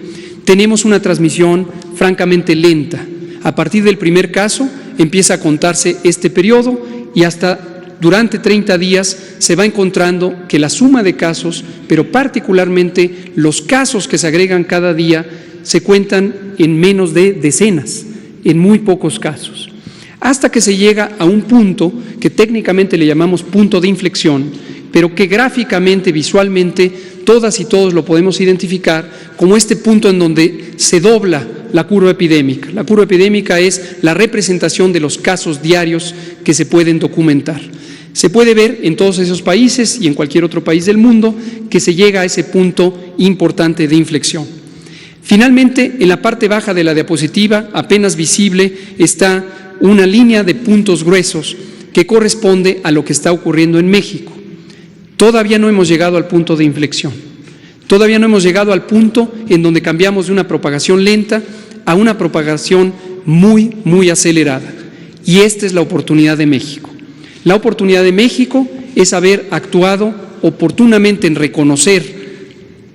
tenemos una transmisión francamente lenta. A partir del primer caso empieza a contarse este periodo y hasta durante 30 días se va encontrando que la suma de casos, pero particularmente los casos que se agregan cada día, se cuentan en menos de decenas, en muy pocos casos. Hasta que se llega a un punto que técnicamente le llamamos punto de inflexión, pero que gráficamente, visualmente, todas y todos lo podemos identificar como este punto en donde se dobla la curva epidémica. La curva epidémica es la representación de los casos diarios que se pueden documentar. Se puede ver en todos esos países y en cualquier otro país del mundo que se llega a ese punto importante de inflexión. Finalmente, en la parte baja de la diapositiva, apenas visible, está una línea de puntos gruesos que corresponde a lo que está ocurriendo en México. Todavía no hemos llegado al punto de inflexión. Todavía no hemos llegado al punto en donde cambiamos de una propagación lenta a una propagación muy, muy acelerada. Y esta es la oportunidad de México. La oportunidad de México es haber actuado oportunamente en reconocer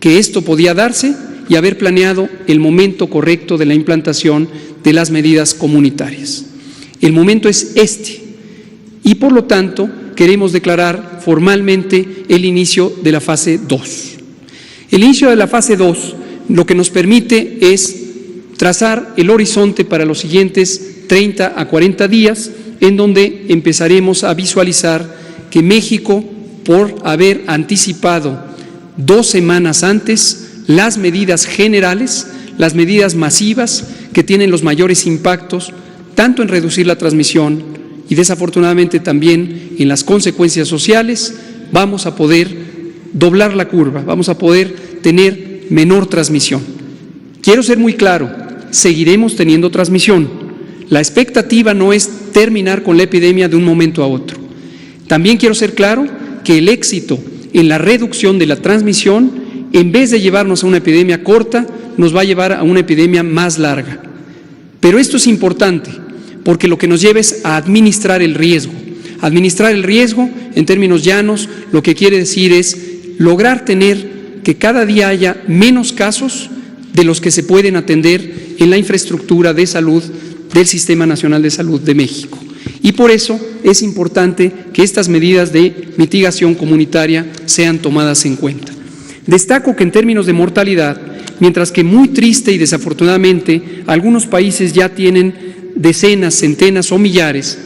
que esto podía darse y haber planeado el momento correcto de la implantación de las medidas comunitarias. El momento es este y, por lo tanto, queremos declarar formalmente el inicio de la fase 2. El inicio de la fase 2 lo que nos permite es trazar el horizonte para los siguientes 30 a 40 días, en donde empezaremos a visualizar que México, por haber anticipado 2 semanas antes las medidas generales, las medidas masivas que tienen los mayores impactos, tanto en reducir la transmisión y desafortunadamente también en las consecuencias sociales, vamos a poder doblar la curva, vamos a poder tener menor transmisión. Quiero ser muy claro, seguiremos teniendo transmisión. La expectativa no es terminar con la epidemia de un momento a otro. También quiero ser claro que el éxito en la reducción de la transmisión, en vez de llevarnos a una epidemia corta, nos va a llevar a una epidemia más larga. Pero esto es importante, porque lo que nos lleva es a administrar el riesgo. Administrar el riesgo, en términos llanos, lo que quiere decir es lograr tener que cada día haya menos casos de los que se pueden atender en la infraestructura de salud del Sistema Nacional de Salud de México. Y por eso es importante que estas medidas de mitigación comunitaria sean tomadas en cuenta. Destaco que en términos de mortalidad, mientras que muy triste y desafortunadamente algunos países ya tienen decenas, centenas o millares,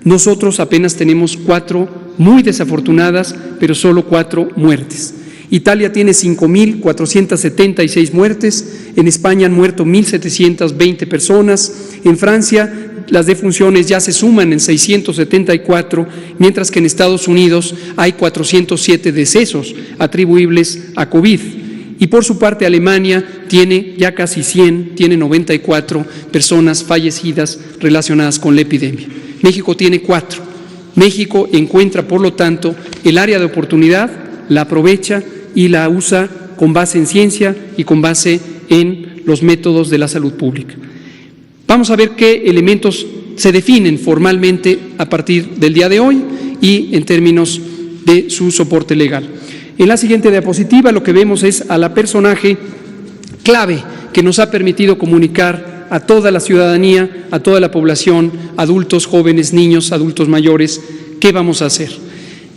nosotros apenas tenemos 4 muy desafortunadas, pero solo 4 muertes. Italia tiene 5.476 muertes, en España han muerto 1.720 personas, en Francia las defunciones ya se suman en 674, mientras que en Estados Unidos hay 407 decesos atribuibles a COVID. Y por su parte Alemania tiene ya casi 100, tiene 94 personas fallecidas relacionadas con la epidemia. México tiene 4. México encuentra, por lo tanto, el área de oportunidad, la aprovecha y la usa con base en ciencia y con base en los métodos de la salud pública. Vamos a ver qué elementos se definen formalmente a partir del día de hoy y en términos de su soporte legal. En la siguiente diapositiva lo que vemos es a la personaje clave que nos ha permitido comunicar a toda la ciudadanía, a toda la población, adultos, jóvenes, niños, adultos mayores, qué vamos a hacer.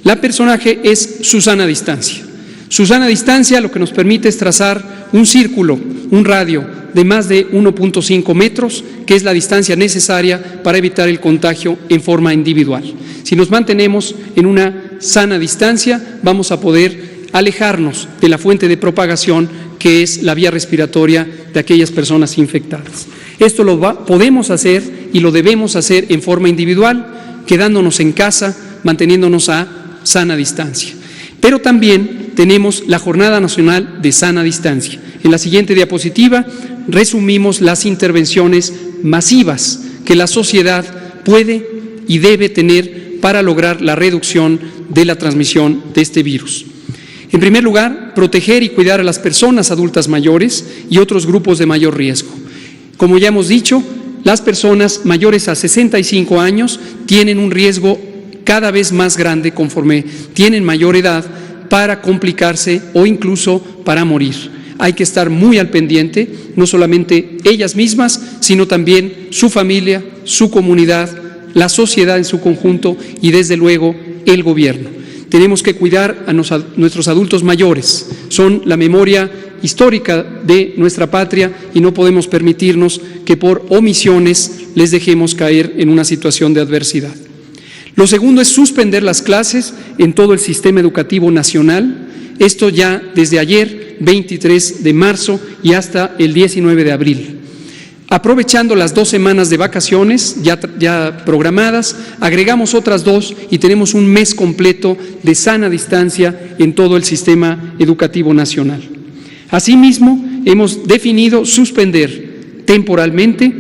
La personaje es su sana distancia. Su sana distancia lo que nos permite es trazar un círculo, un radio de más de 1.5 metros, que es la distancia necesaria para evitar el contagio en forma individual. Si nos mantenemos en una sana distancia, vamos a poder alejarnos de la fuente de propagación, que es la vía respiratoria de aquellas personas infectadas. Esto podemos hacer y lo debemos hacer en forma individual, quedándonos en casa, manteniéndonos a sana distancia. Pero también tenemos la Jornada Nacional de Sana Distancia. En la siguiente diapositiva resumimos las intervenciones masivas que la sociedad puede y debe tener para lograr la reducción de la transmisión de este virus. En primer lugar, proteger y cuidar a las personas adultas mayores y otros grupos de mayor riesgo. Como ya hemos dicho, las personas mayores a 65 años tienen un riesgo cada vez más grande conforme tienen mayor edad para complicarse o incluso para morir. Hay que estar muy al pendiente, no solamente ellas mismas, sino también su familia, su comunidad, la sociedad en su conjunto y desde luego el gobierno. Tenemos que cuidar a nuestros adultos mayores, son la memoria histórica de nuestra patria y no podemos permitirnos que por omisiones les dejemos caer en una situación de adversidad. Lo segundo es suspender las clases en todo el sistema educativo nacional, esto ya desde ayer, 23 de marzo y hasta el 19 de abril. Aprovechando las 2 semanas de vacaciones ya programadas, agregamos otras 2 y tenemos un mes completo de sana distancia en todo el sistema educativo nacional. Asimismo, hemos definido suspender temporalmente,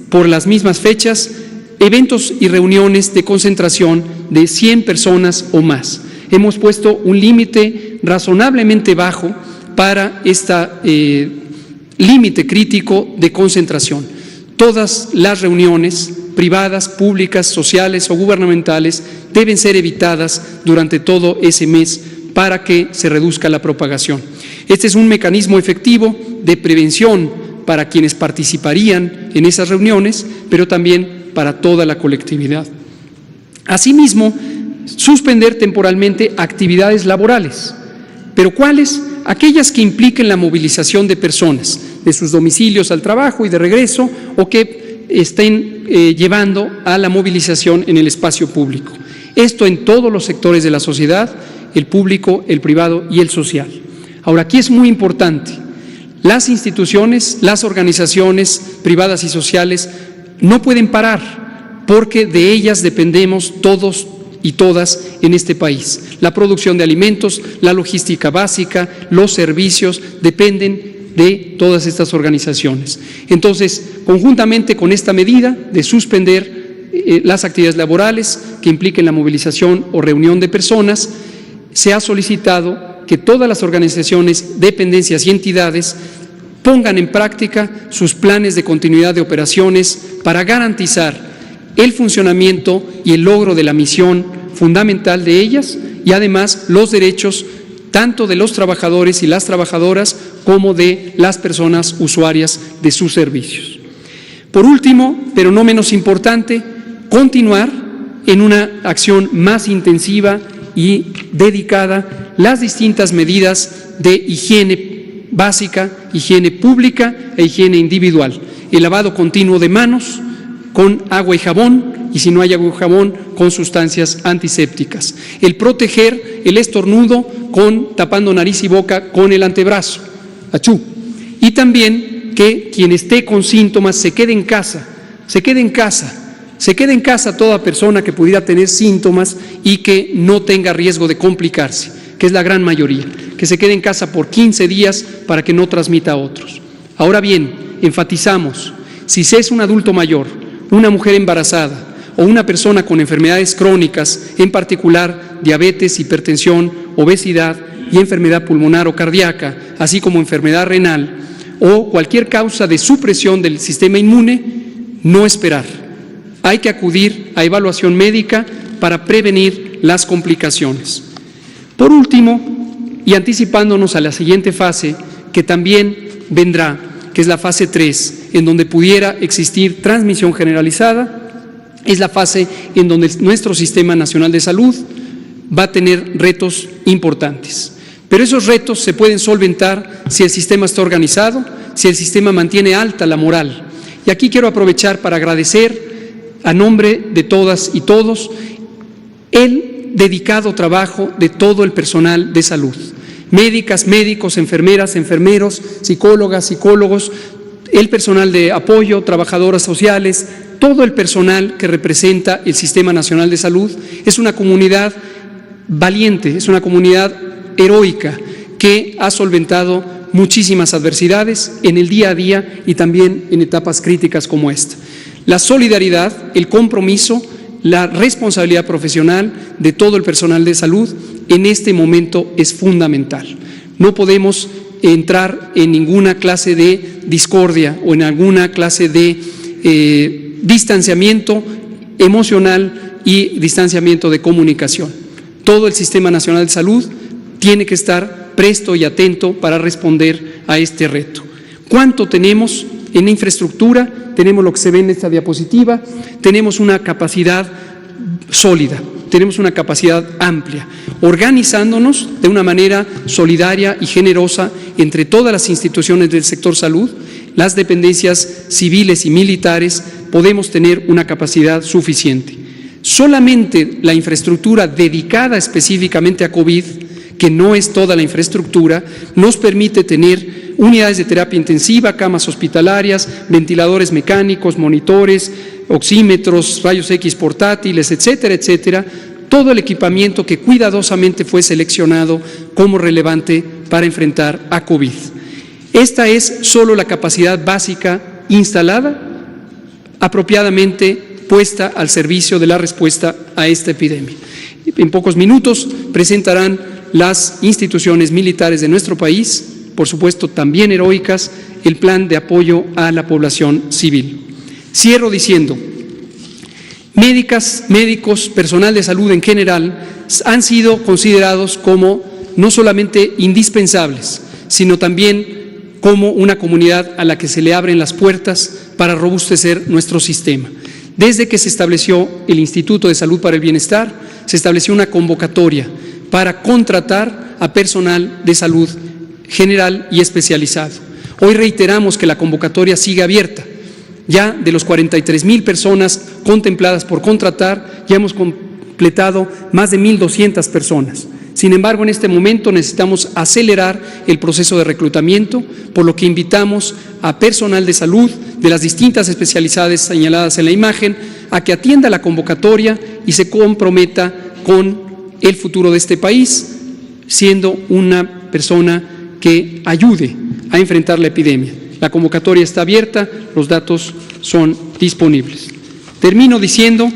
por las mismas fechas, eventos y reuniones de concentración de 100 personas o más. Hemos puesto un límite razonablemente bajo para este límite crítico de concentración. Todas las reuniones privadas, públicas, sociales o gubernamentales deben ser evitadas durante todo ese mes para que se reduzca la propagación. Este es un mecanismo efectivo de prevención para quienes participarían en esas reuniones, pero también para toda la colectividad. Asimismo, suspender temporalmente actividades laborales. ¿Pero cuáles? Aquellas que impliquen la movilización de personas de sus domicilios al trabajo y de regreso, o que estén llevando a la movilización en el espacio público. Esto en todos los sectores de la sociedad, el público, el privado y el social. Ahora, aquí es muy importante, las instituciones, las organizaciones privadas y sociales no pueden parar, porque de ellas dependemos todos y todas en este país. La producción de alimentos, la logística básica, los servicios dependen de todas estas organizaciones. Entonces, conjuntamente con esta medida de suspender las actividades laborales que impliquen la movilización o reunión de personas, se ha solicitado que todas las organizaciones, dependencias y entidades pongan en práctica sus planes de continuidad de operaciones para garantizar el funcionamiento y el logro de la misión fundamental de ellas y además los derechos tanto de los trabajadores y las trabajadoras como de las personas usuarias de sus servicios. Por último, pero no menos importante, continuar en una acción más intensiva y dedicada las distintas medidas de higiene básica, higiene pública e higiene individual. El lavado continuo de manos con agua y jabón, y si no hay agua y jabón, con sustancias antisépticas. El proteger el estornudo tapando nariz y boca con el antebrazo, achú. Y también que quien esté con síntomas se quede en casa, se quede en casa toda persona que pudiera tener síntomas y que no tenga riesgo de complicarse, que es la gran mayoría, que se quede en casa por 15 días para que no transmita a otros. Ahora bien, enfatizamos, si se es un adulto mayor, una mujer embarazada o una persona con enfermedades crónicas, en particular diabetes, hipertensión, obesidad y enfermedad pulmonar o cardíaca, así como enfermedad renal o cualquier causa de supresión del sistema inmune, no esperar. Hay que acudir a evaluación médica para prevenir las complicaciones. Por último, y anticipándonos a la siguiente fase, que también vendrá, que es la fase 3, en donde pudiera existir transmisión generalizada, es la fase en donde nuestro Sistema Nacional de Salud va a tener retos importantes. Pero esos retos se pueden solventar si el sistema está organizado, si el sistema mantiene alta la moral. Y aquí quiero aprovechar para agradecer a nombre de todas y todos el dedicado trabajo de todo el personal de salud. Médicas, médicos, enfermeras, enfermeros, psicólogas, psicólogos, el personal de apoyo, trabajadoras sociales, todo el personal que representa el Sistema Nacional de Salud. Es una comunidad valiente, es una comunidad heroica que ha solventado muchísimas adversidades en el día a día y también en etapas críticas como esta. La solidaridad, el compromiso, la responsabilidad profesional de todo el personal de salud en este momento es fundamental. No podemos entrar en ninguna clase de discordia o en alguna clase de distanciamiento emocional y distanciamiento de comunicación. Todo el Sistema Nacional de Salud tiene que estar presto y atento para responder a este reto. ¿Cuánto tenemos en infraestructura? Tenemos lo que se ve en esta diapositiva, tenemos una capacidad sólida, tenemos una capacidad amplia, organizándonos de una manera solidaria y generosa entre todas las instituciones del sector salud, las dependencias civiles y militares, podemos tener una capacidad suficiente. Solamente la infraestructura dedicada específicamente a COVID, que no es toda la infraestructura, nos permite tener unidades de terapia intensiva, camas hospitalarias, ventiladores mecánicos, monitores, oxímetros, rayos X portátiles, etcétera, etcétera, todo el equipamiento que cuidadosamente fue seleccionado como relevante para enfrentar a COVID. Esta es solo la capacidad básica instalada, apropiadamente puesta al servicio de la respuesta a esta epidemia. En pocos minutos presentarán las instituciones militares de nuestro país por supuesto también heroicas, el plan de apoyo a la población civil. Cierro diciendo, médicos, personal de salud en general han sido considerados como no solamente indispensables, sino también como una comunidad a la que se le abren las puertas para robustecer nuestro sistema. Desde que se estableció el Instituto de Salud para el Bienestar, se estableció una convocatoria para contratar a personal de salud general y especializado. Hoy reiteramos que la convocatoria sigue abierta. Ya de los 43,000 personas contempladas por contratar, ya hemos completado más de 1,200 personas. Sin embargo, en este momento necesitamos acelerar el proceso de reclutamiento, por lo que invitamos a personal de salud de las distintas especialidades señaladas en la imagen a que atienda la convocatoria y se comprometa con el futuro de este país, siendo una persona que ayude a enfrentar la epidemia. La convocatoria está abierta, los datos son disponibles. Termino diciendo,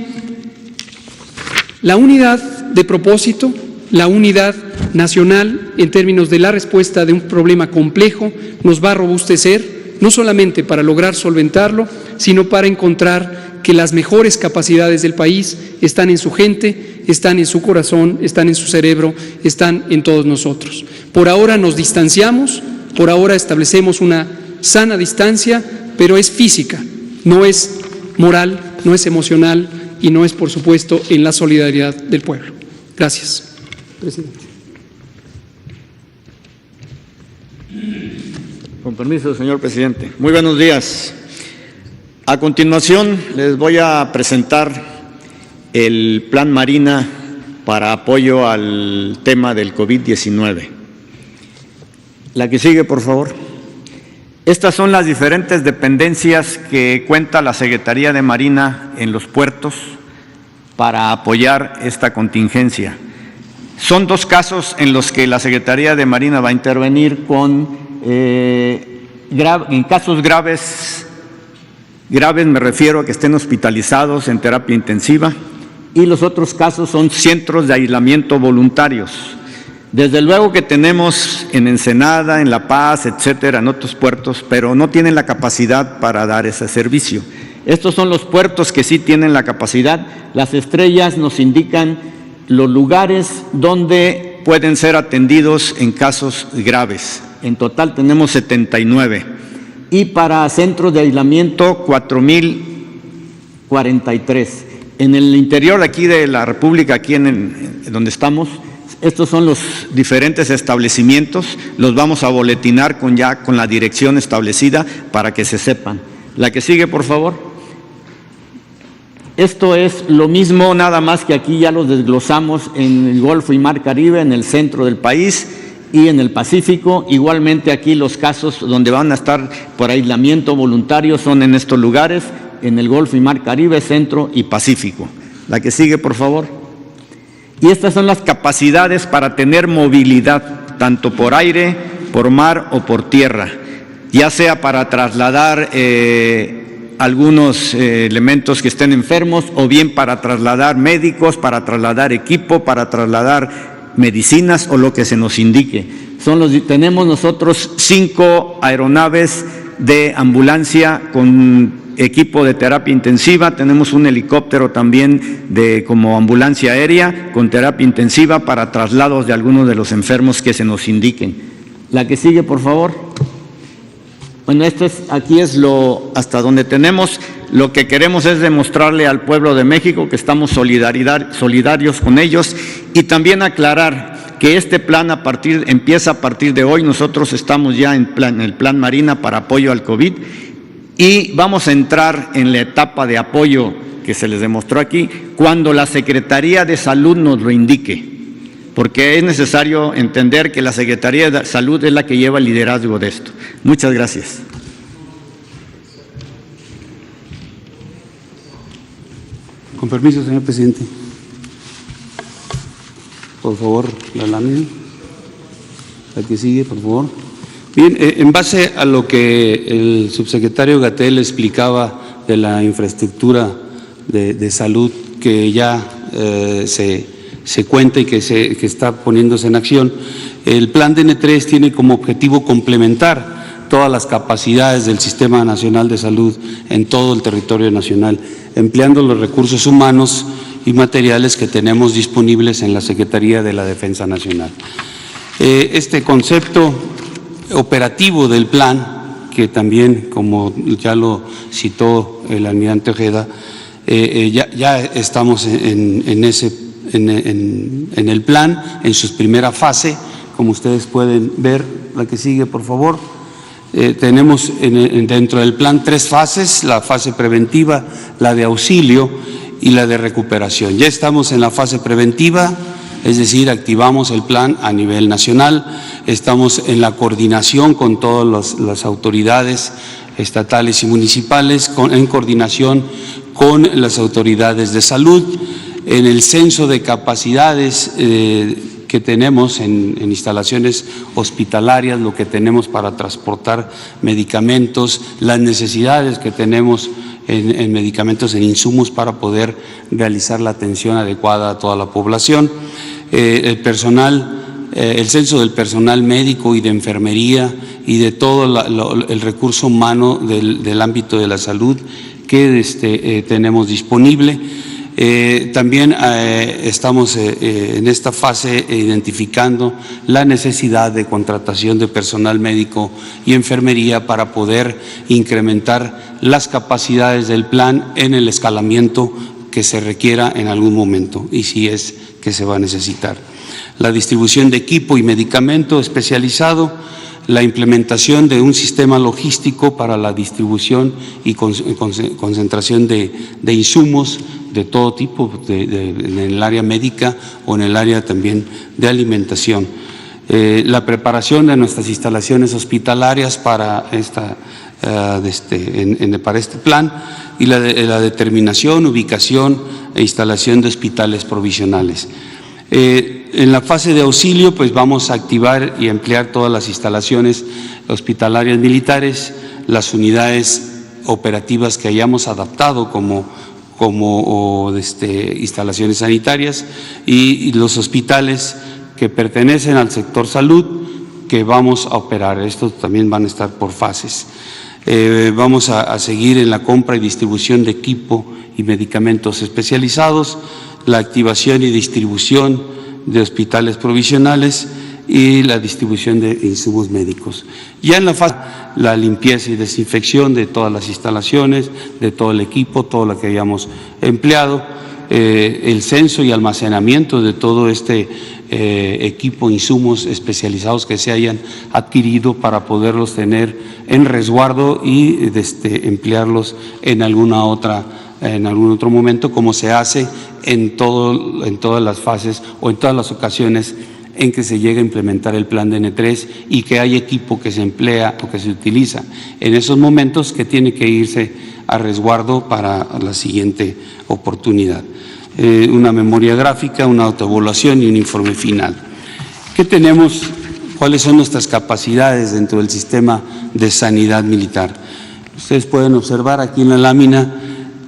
la unidad de propósito, la unidad nacional en términos de la respuesta de un problema complejo nos va a robustecer, no solamente para lograr solventarlo, sino para encontrar que las mejores capacidades del país están en su gente, están en su corazón, están en su cerebro, están en todos nosotros. Por ahora nos distanciamos, por ahora establecemos una sana distancia, pero es física, no es moral, no es emocional y no es, por supuesto, en la solidaridad del pueblo. Gracias, presidente. Con permiso, señor presidente. Muy buenos días. A continuación, les voy a presentar el Plan Marina para apoyo al tema del COVID-19. La que sigue, por favor. Estas son las diferentes dependencias que cuenta la Secretaría de Marina en los puertos para apoyar esta contingencia. Son 2 casos en los que la Secretaría de Marina va a intervenir en casos graves me refiero a que estén hospitalizados en terapia intensiva, y los otros casos son centros de aislamiento voluntarios. Desde luego que tenemos en Ensenada, en La Paz, etcétera, en otros puertos, pero no tienen la capacidad para dar ese servicio. Estos son los puertos que sí tienen la capacidad. Las estrellas nos indican los lugares donde pueden ser atendidos en casos graves. En total tenemos 79. Y para centros de aislamiento, 4,043. En el interior aquí de la República, aquí en donde estamos, estos son los diferentes establecimientos, los vamos a boletinar ya con la dirección establecida para que se sepan. La que sigue, por favor. Esto es lo mismo, nada más que aquí ya los desglosamos en el Golfo y Mar Caribe, en el centro del país y en el Pacífico. Igualmente aquí los casos donde van a estar por aislamiento voluntario son en estos lugares, en el Golfo y Mar Caribe, centro y Pacífico. La que sigue, por favor. Y estas son las capacidades para tener movilidad, tanto por aire, por mar o por tierra, ya sea para trasladar algunos elementos que estén enfermos, o bien para trasladar médicos, para trasladar equipo, para trasladar medicinas o lo que se nos indique. Tenemos nosotros 5 aeronaves de ambulancia con equipo de terapia intensiva, tenemos un helicóptero también como ambulancia aérea con terapia intensiva para traslados de algunos de los enfermos que se nos indiquen. La que sigue, por favor. Bueno, aquí es hasta donde tenemos. Lo que queremos es demostrarle al pueblo de México que estamos solidarios con ellos, y también aclarar que este plan empieza a partir de hoy. Nosotros estamos ya en el Plan Marina para apoyo al COVID, y vamos a entrar en la etapa de apoyo que se les demostró aquí cuando la Secretaría de Salud nos lo indique, porque es necesario entender que la Secretaría de Salud es la que lleva el liderazgo de esto. Muchas gracias. Con permiso, señor presidente. Por favor, la lámina. La que sigue, por favor. Bien, en base a lo que el subsecretario Gatell explicaba de la infraestructura de salud que ya se se cuenta y que está poniéndose en acción. El plan DN3 tiene como objetivo complementar todas las capacidades del Sistema Nacional de Salud en todo el territorio nacional, empleando los recursos humanos y materiales que tenemos disponibles en la Secretaría de la Defensa Nacional. Este concepto operativo del plan, que también, como ya lo citó el almirante Ojeda, ya estamos en el plan, en su primera fase, como ustedes pueden ver, la que sigue, por favor. Tenemos dentro del plan 3 fases: la fase preventiva, la de auxilio y la de recuperación. Ya estamos en la fase preventiva, es decir, activamos el plan a nivel nacional, estamos en la coordinación con todas las autoridades estatales y municipales, en coordinación con las autoridades de salud, en el censo de capacidades que tenemos en instalaciones hospitalarias, lo que tenemos para transportar medicamentos, las necesidades que tenemos en medicamentos, en insumos para poder realizar la atención adecuada a toda la población. El personal, el censo del personal médico y de enfermería y de todo el recurso humano del ámbito de la salud que tenemos disponible. También estamos en esta fase identificando la necesidad de contratación de personal médico y enfermería para poder incrementar las capacidades del plan en el escalamiento que se requiera en algún momento, y si es que se va a necesitar. La distribución de equipo y medicamento especializado, la implementación de un sistema logístico para la distribución y concentración de insumos de todo tipo, en el área médica o en el área también de alimentación. La preparación de nuestras instalaciones hospitalarias para para este plan, y la determinación, ubicación e instalación de hospitales provisionales. En la fase de auxilio, pues vamos a activar y emplear todas las instalaciones hospitalarias militares, las unidades operativas que hayamos adaptado como instalaciones sanitarias, y los hospitales que pertenecen al sector salud que vamos a operar. Estos también van a estar por fases. Vamos a seguir en la compra y distribución de equipo y medicamentos especializados, la activación y distribución de hospitales provisionales y la distribución de insumos médicos. Ya en la fase, la limpieza y desinfección de todas las instalaciones, de todo el equipo, todo lo que hayamos empleado, el censo y almacenamiento de todo equipo, insumos especializados que se hayan adquirido para poderlos tener en resguardo y emplearlos en algún otro momento, como se hace en todas las fases o en todas las ocasiones en que se llega a implementar el plan DN3 y que hay equipo que se emplea o que se utiliza en esos momentos, que tiene que irse a resguardo para la siguiente oportunidad. Una memoria gráfica, una autoevaluación y un informe final. ¿Qué tenemos? ¿Cuáles son nuestras capacidades dentro del sistema de sanidad militar? Ustedes pueden observar aquí en la lámina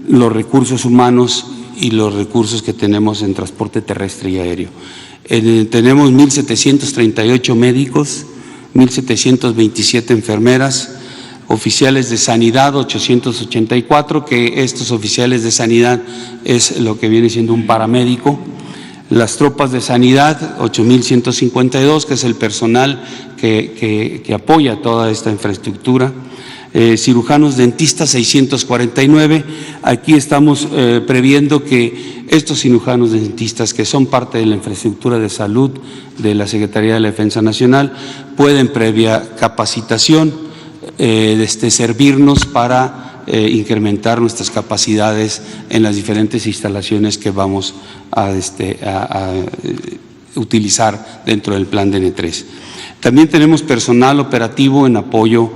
los recursos humanos y los recursos que tenemos en transporte terrestre y aéreo. Tenemos 1.738 médicos, 1.727 enfermeras, oficiales de sanidad 884, que estos oficiales de sanidad es lo que viene siendo un paramédico. Las tropas de sanidad 8.152, que es el personal que apoya toda esta infraestructura. Cirujanos dentistas 649. Aquí estamos previendo que estos cirujanos dentistas, que son parte de la infraestructura de salud de la Secretaría de la Defensa Nacional, pueden, previa capacitación, servirnos para incrementar nuestras capacidades en las diferentes instalaciones que vamos a utilizar dentro del plan DN3. También tenemos personal operativo en apoyo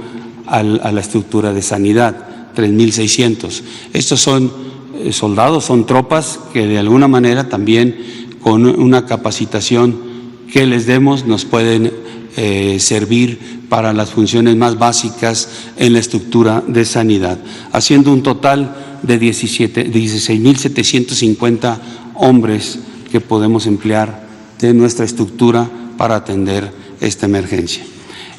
a la estructura de sanidad, 3.600. Estos son soldados, son tropas que de alguna manera también con una capacitación que les demos nos pueden servir para las funciones más básicas en la estructura de sanidad, haciendo un total de 16.750 hombres que podemos emplear de nuestra estructura para atender esta emergencia.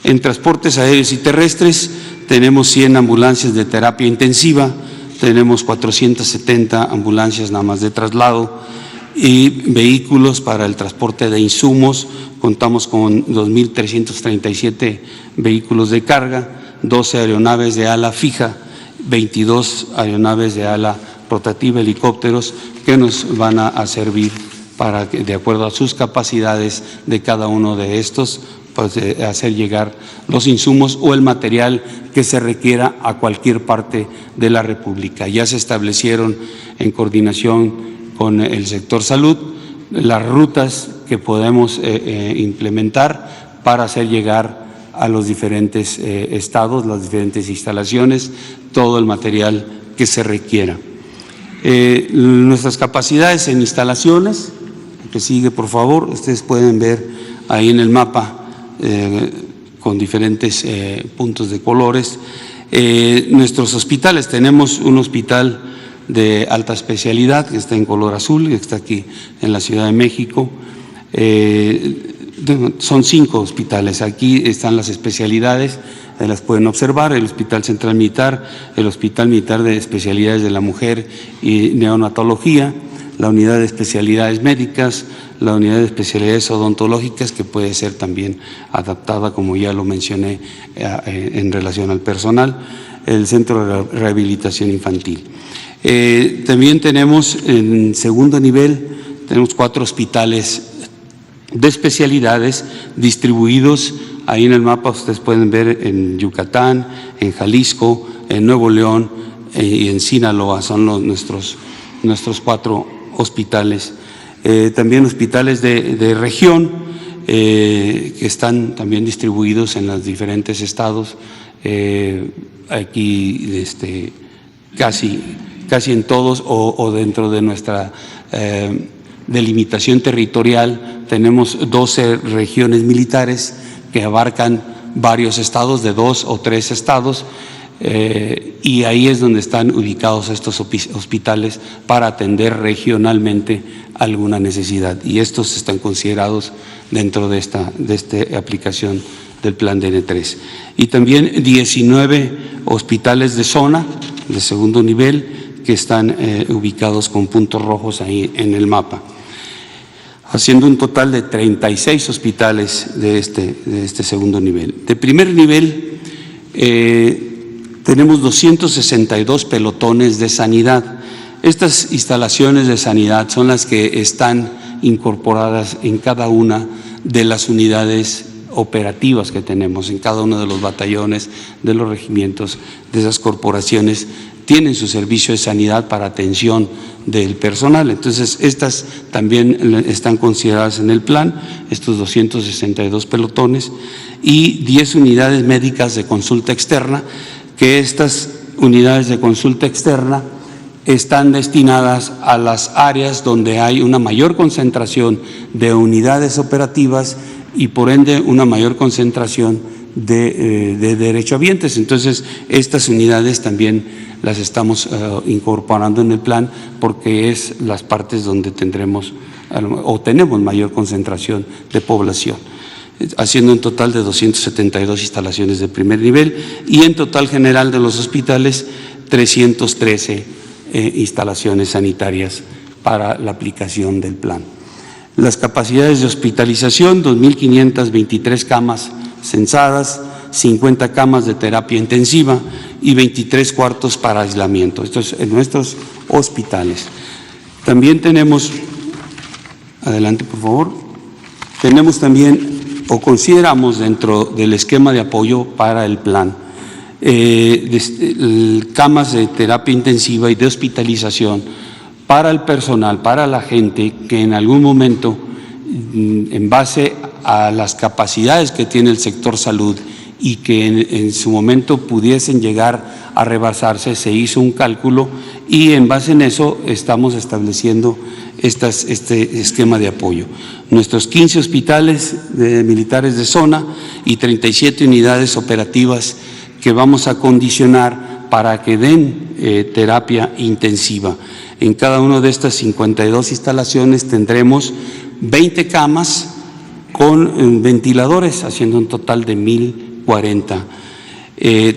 En transportes aéreos y terrestres tenemos 100 ambulancias de terapia intensiva, tenemos 470 ambulancias nada más de traslado y vehículos para el transporte de insumos. Contamos con 2.337 vehículos de carga, 12 aeronaves de ala fija, 22 aeronaves de ala rotativa, helicópteros, que nos van a servir para que, de acuerdo a sus capacidades de cada uno de estos, pues, hacer llegar los insumos o el material que se requiera a cualquier parte de la República. Ya se establecieron en coordinación con el sector salud las rutas que podemos implementar para hacer llegar a los diferentes estados, las diferentes instalaciones, todo el material que se requiera. Nuestras capacidades en instalaciones, que sigue por favor, ustedes pueden ver ahí en el mapa con diferentes puntos de colores. Nuestros hospitales, tenemos un hospital de alta especialidad que está en color azul, que está aquí en la Ciudad de México. Son 5 hospitales, aquí están las especialidades, las pueden observar: el Hospital Central Militar, el Hospital Militar de Especialidades de la Mujer y Neonatología, la Unidad de Especialidades Médicas, la Unidad de Especialidades Odontológicas, que puede ser también adaptada, como ya lo mencioné, en relación al personal, el Centro de Rehabilitación Infantil. También tenemos en segundo nivel, tenemos 4 hospitales de especialidades distribuidos. Ahí en el mapa ustedes pueden ver en Yucatán, en Jalisco, en Nuevo León y en Sinaloa, son nuestros 4 hospitales. También hospitales de región que están también distribuidos en los diferentes estados, aquí casi en todos o dentro de nuestra delimitación territorial. Tenemos 12 regiones militares que abarcan varios estados, de 2 o 3 estados, y ahí es donde están ubicados estos hospitales para atender regionalmente alguna necesidad, y estos están considerados dentro de esta aplicación del plan DN3. Y también 19 hospitales de zona de segundo nivel que están ubicados con puntos rojos ahí en el mapa, haciendo un total de 36 hospitales de este segundo nivel. De primer nivel tenemos 262 pelotones de sanidad. Estas instalaciones de sanidad son las que están incorporadas en cada una de las unidades operativas que tenemos, en cada uno de los batallones, de los regimientos, de esas corporaciones. Tienen su servicio de sanidad para atención del personal. Entonces, estas también están consideradas en el plan, estos 262 pelotones, y 10 unidades médicas de consulta externa, que estas unidades de consulta externa están destinadas a las áreas donde hay una mayor concentración de unidades operativas y por ende una mayor concentración de derechohabientes. Entonces, estas unidades también las estamos incorporando en el plan, porque es las partes donde tenemos mayor concentración de población, haciendo un total de 272 instalaciones de primer nivel, y en total general de los hospitales 313 instalaciones sanitarias para la aplicación del plan. Las capacidades de hospitalización: 2.523 camas censadas, 50 camas de terapia intensiva y 23 cuartos para aislamiento. Esto es en nuestros hospitales. También tenemos, adelante por favor, tenemos también, o consideramos dentro del esquema de apoyo para el plan, camas de terapia intensiva y de hospitalización para el personal, para la gente que en algún momento, en base a las capacidades que tiene el sector salud y que en su momento pudiesen llegar a rebasarse, se hizo un cálculo y en base en eso estamos estableciendo este esquema de apoyo. Nuestros 15 hospitales militares de zona y 37 unidades operativas que vamos a condicionar para que den terapia intensiva. En cada una de estas 52 instalaciones tendremos 20 camas con ventiladores, haciendo un total de 1,040.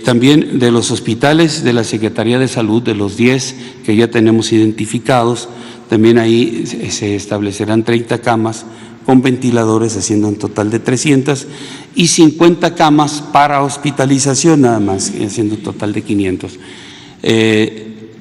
También de los hospitales de la Secretaría de Salud, de los 10 que ya tenemos identificados, también ahí se establecerán 30 camas con ventiladores, haciendo un total de 300, y 50 camas para hospitalización nada más, haciendo un total de 500.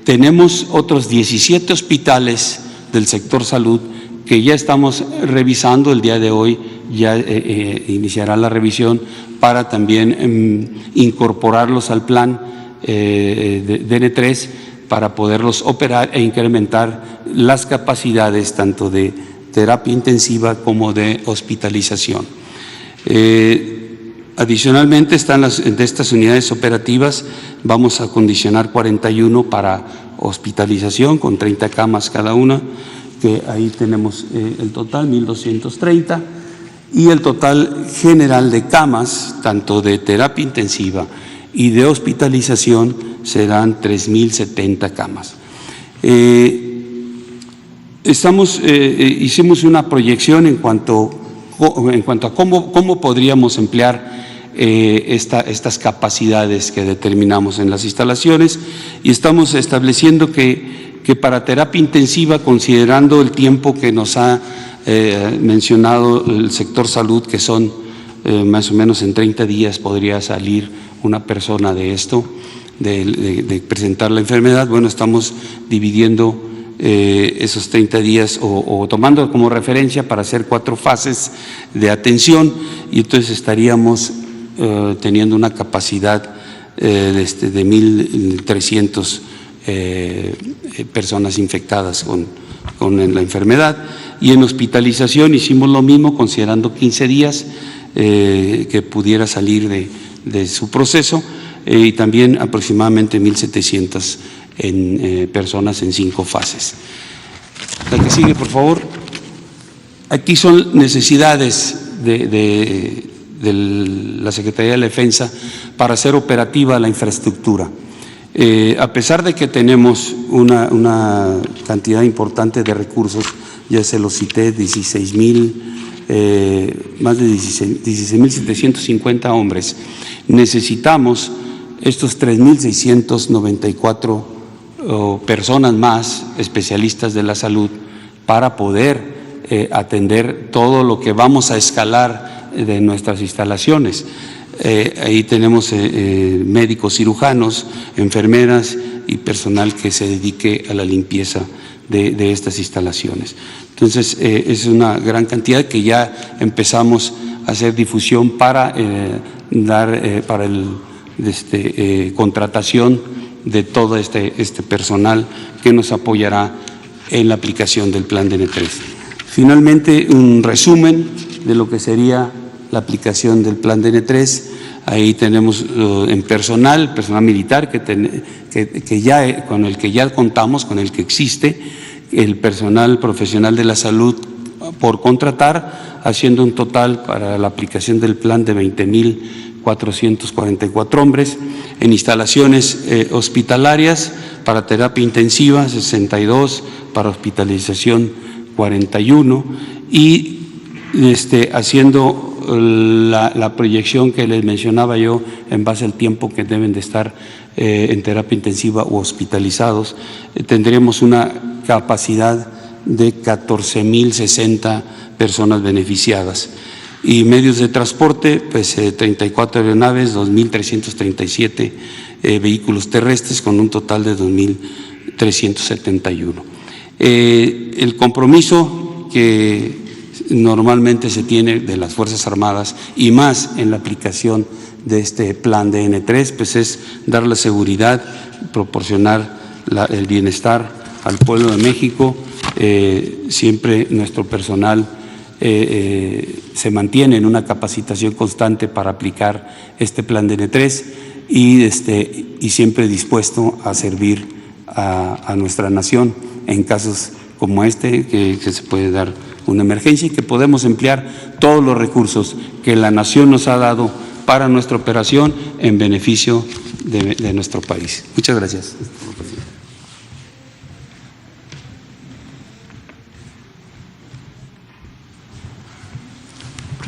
Tenemos otros 17 hospitales del sector salud que ya estamos revisando. El día de hoy ya iniciará la revisión para también incorporarlos al plan de DN3 para poderlos operar e incrementar las capacidades tanto de terapia intensiva como de hospitalización. Adicionalmente, de estas unidades operativas vamos a acondicionar 41 para hospitalización con 30 camas cada una, que ahí tenemos el total 1,230, y el total general de camas, tanto de terapia intensiva y de hospitalización, serán 3,070 camas. Hicimos una proyección en cuanto a cómo podríamos emplear estas capacidades que determinamos en las instalaciones, y estamos estableciendo que para terapia intensiva, considerando el tiempo que nos ha mencionado el sector salud, que son más o menos en 30 días podría salir una persona de esto, de presentar la enfermedad. Bueno, estamos dividiendo esos 30 días o tomando como referencia para hacer 4 fases de atención, y entonces estaríamos teniendo una capacidad de 1,300 personas infectadas con la enfermedad. Y en hospitalización hicimos lo mismo, considerando 15 días que pudiera salir de su proceso, y también aproximadamente 1,700 personas en 5 fases. La que sigue, por favor. Aquí son necesidades de la Secretaría de la Defensa para hacer operativa la infraestructura. A pesar de que tenemos una cantidad importante de recursos, ya se los cité, más de 16,750 hombres, necesitamos estos 3,694 personas más, especialistas de la salud, para poder atender todo lo que vamos a escalar de nuestras instalaciones. Ahí tenemos médicos cirujanos, enfermeras y personal que se dedique a la limpieza de estas instalaciones. Entonces, es una gran cantidad que ya empezamos a hacer difusión para para contratación de todo este personal que nos apoyará en la aplicación del plan DN3. Finalmente, un resumen de lo que sería la aplicación del plan DN3. Ahí tenemos en personal militar con el que ya contamos, con el que existe, el personal profesional de la salud por contratar, haciendo un total para la aplicación del plan de 20,444 hombres. En instalaciones hospitalarias, para terapia intensiva 62, para hospitalización 41, y haciendo la proyección que les mencionaba yo en base al tiempo que deben de estar en terapia intensiva o hospitalizados, tendremos una capacidad de 14,060 personas beneficiadas. Y medios de transporte, pues 34 aeronaves, 2,337 vehículos terrestres, con un total de 2,371. El compromiso que normalmente se tiene de las Fuerzas Armadas, y más en la aplicación de este plan DN3, pues es dar la seguridad, proporcionar el bienestar al pueblo de México. Siempre nuestro personal se mantiene en una capacitación constante para aplicar este plan DN3 y siempre dispuesto a servir a nuestra nación en casos como que se puede dar una emergencia, y que podemos emplear todos los recursos que la nación nos ha dado para nuestra operación en beneficio de nuestro país. Muchas gracias.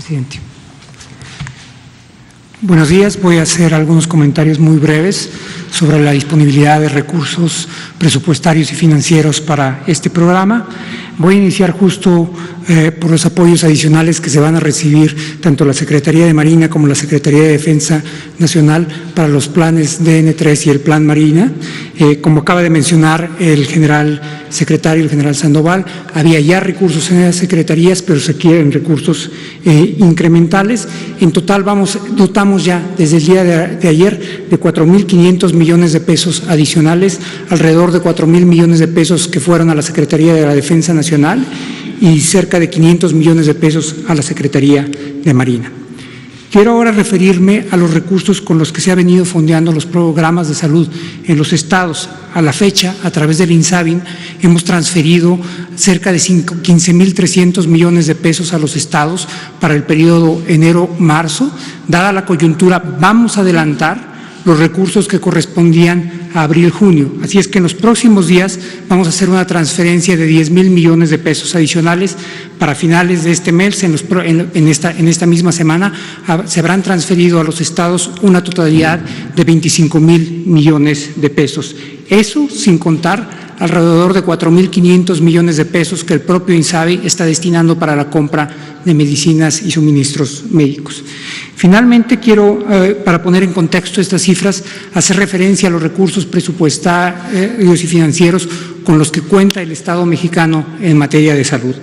presidente. Buenos días. Voy a hacer algunos comentarios muy breves sobre la disponibilidad de recursos presupuestarios y financieros para este programa. Voy a iniciar justo por los apoyos adicionales que se van a recibir tanto la Secretaría de Marina como la Secretaría de Defensa Nacional para los planes DN3 y el Plan Marina. Como acaba de mencionar el general secretario, el general Sandoval, había ya recursos en las secretarías, pero se quieren recursos incrementales. En total dotamos ya desde el día de ayer de 4.500 millones de pesos adicionales, alrededor de 4.000 millones de pesos que fueron a la Secretaría de la Defensa Nacional y cerca de 500 millones de pesos a la Secretaría de Marina. Quiero ahora referirme a los recursos con los que se ha venido fondeando los programas de salud en los estados. A la fecha, a través del INSABI, hemos transferido cerca de 15.300 millones de pesos a los estados para el periodo enero-marzo. Dada la coyuntura, vamos a adelantar los recursos que correspondían a abril-junio. Así es que en los próximos días vamos a hacer una transferencia de 10.000 millones de pesos adicionales para finales de este mes. En esta misma semana se habrán transferido a los estados una totalidad de 25.000 millones de pesos. Eso sin contar alrededor de 4.500 millones de pesos que el propio INSABI está destinando para la compra de medicinas y suministros médicos. Finalmente, quiero, para poner en contexto estas cifras, hacer referencia a los recursos presupuestarios y financieros con los que cuenta el Estado mexicano en materia de salud.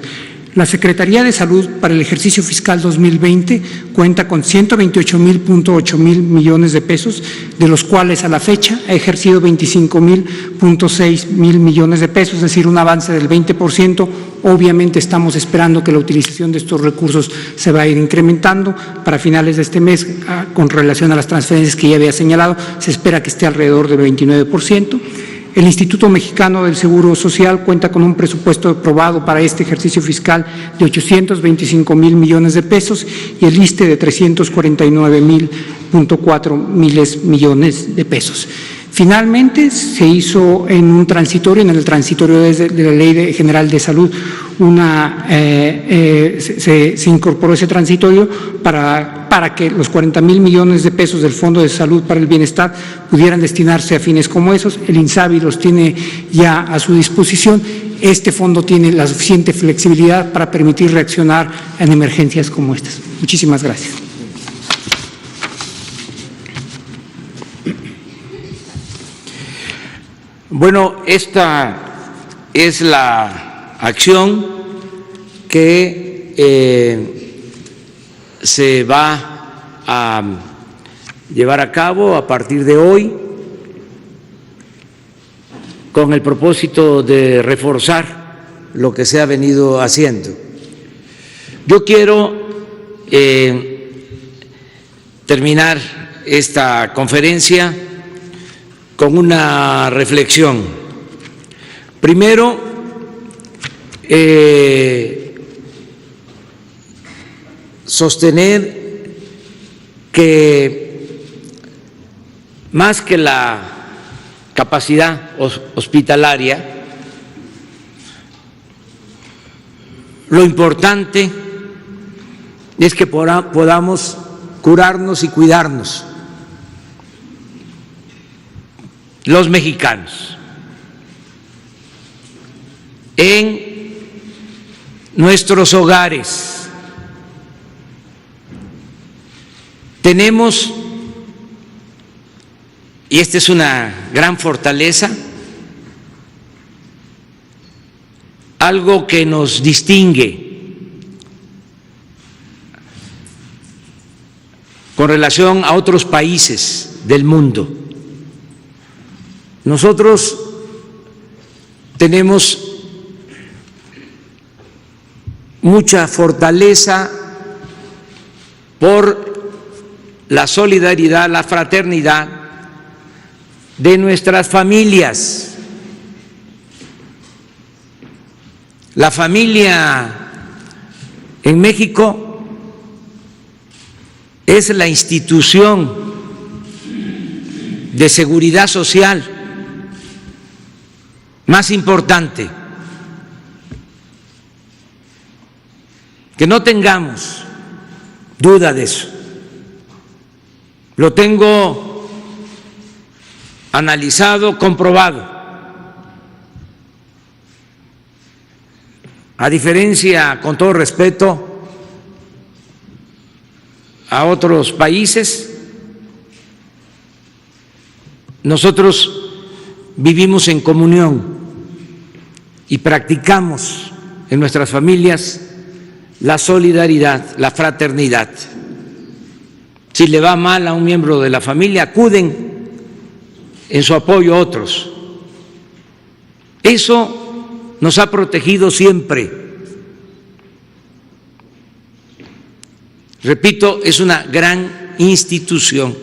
La Secretaría de Salud para el ejercicio fiscal 2020 cuenta con 128.800 millones de pesos, de los cuales a la fecha ha ejercido 25.600 millones de pesos, es decir, un avance del 20%. Obviamente estamos esperando que la utilización de estos recursos se va a ir incrementando. Para finales de este mes, con relación a las transferencias que ya había señalado, se espera que esté alrededor del 29%. El Instituto Mexicano del Seguro Social cuenta con un presupuesto aprobado para este ejercicio fiscal de 825.000 millones de pesos y el ISSSTE de 349.4 millones de pesos. Finalmente, se hizo en el transitorio de la Ley General de Salud, se incorporó ese transitorio para que los 40.000 millones de pesos del Fondo de Salud para el Bienestar pudieran destinarse a fines como esos. El INSABI los tiene ya a su disposición. Este fondo tiene la suficiente flexibilidad para permitir reaccionar en emergencias como estas. Muchísimas gracias. Bueno, esta es la acción que se va a llevar a cabo a partir de hoy con el propósito de reforzar lo que se ha venido haciendo. Yo quiero terminar esta conferencia con una reflexión. Primero, sostener que más que la capacidad hospitalaria, lo importante es que podamos curarnos y cuidarnos los mexicanos en nuestros hogares. Tenemos, y esta es una gran fortaleza, algo que nos distingue con relación a otros países del mundo. Nosotros tenemos mucha fortaleza por la solidaridad, la fraternidad de nuestras familias. La familia en México es la institución de seguridad social más importante. Que no tengamos duda de eso. Lo tengo analizado, comprobado. A diferencia, con todo respeto, a otros países, nosotros vivimos en comunión y practicamos en nuestras familias la solidaridad, la fraternidad. Si le va mal a un miembro de la familia, acuden en su apoyo a otros. Eso nos ha protegido siempre. Repito, es una gran institución.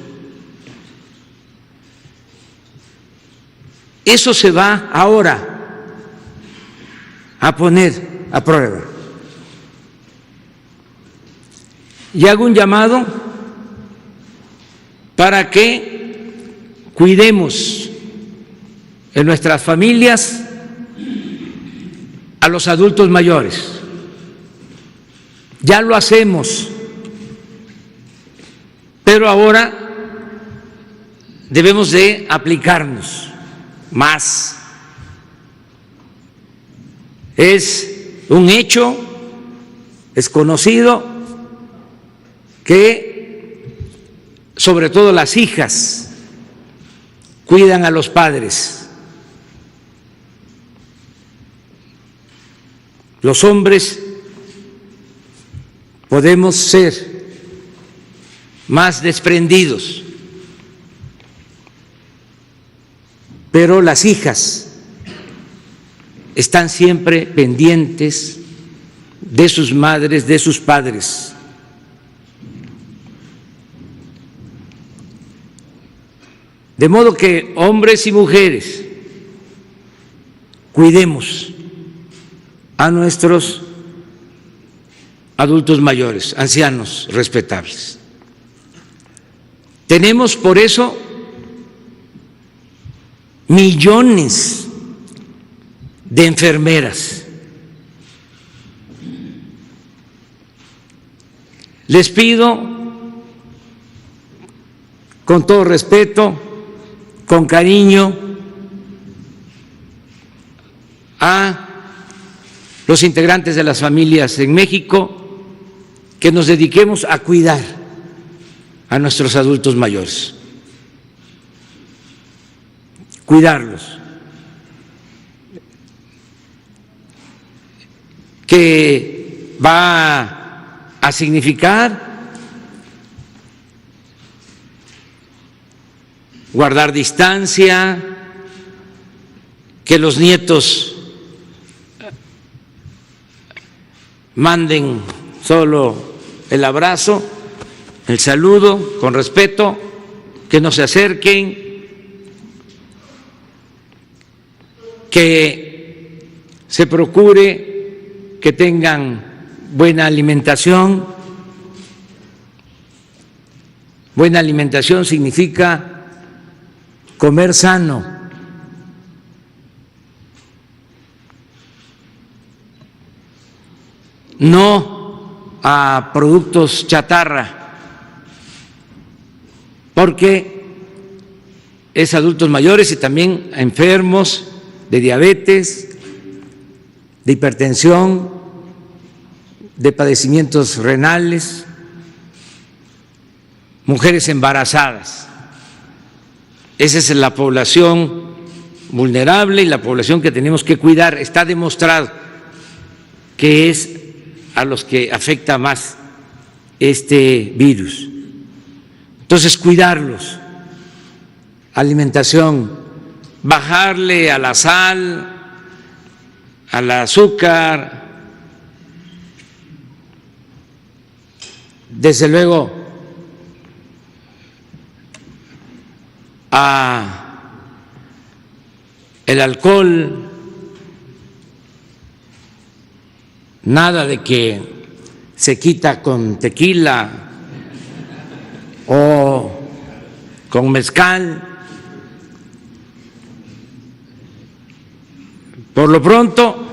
Eso se va ahora a poner a prueba. Y hago un llamado para que cuidemos en nuestras familias a los adultos mayores. Ya lo hacemos, pero ahora debemos de aplicarnos más. Es un hecho, es conocido que sobre todo las hijas cuidan a los padres. Los hombres podemos ser más desprendidos, pero las hijas están siempre pendientes de sus madres, de sus padres. De modo que hombres y mujeres cuidemos a nuestros adultos mayores, ancianos respetables. Tenemos por eso millones de enfermeras. Les pido, con todo respeto, con cariño, a los integrantes de las familias en México, que nos dediquemos a cuidar a nuestros adultos mayores, cuidarlos, que va a significar guardar distancia, que los nietos manden solo el abrazo, el saludo, con respeto, que no se acerquen, que se procure que tengan buena alimentación. Buena alimentación significa comer sano. No a productos chatarra, porque es adultos mayores y también a enfermos de diabetes, de hipertensión, de padecimientos renales, mujeres embarazadas. Esa es la población vulnerable y la población que tenemos que cuidar. Está demostrado que es a los que afecta más este virus. Entonces, cuidarlos, alimentación, bajarle a la sal, al azúcar, desde luego a el alcohol. Nada de que se quita con tequila o con mezcal. Por lo pronto,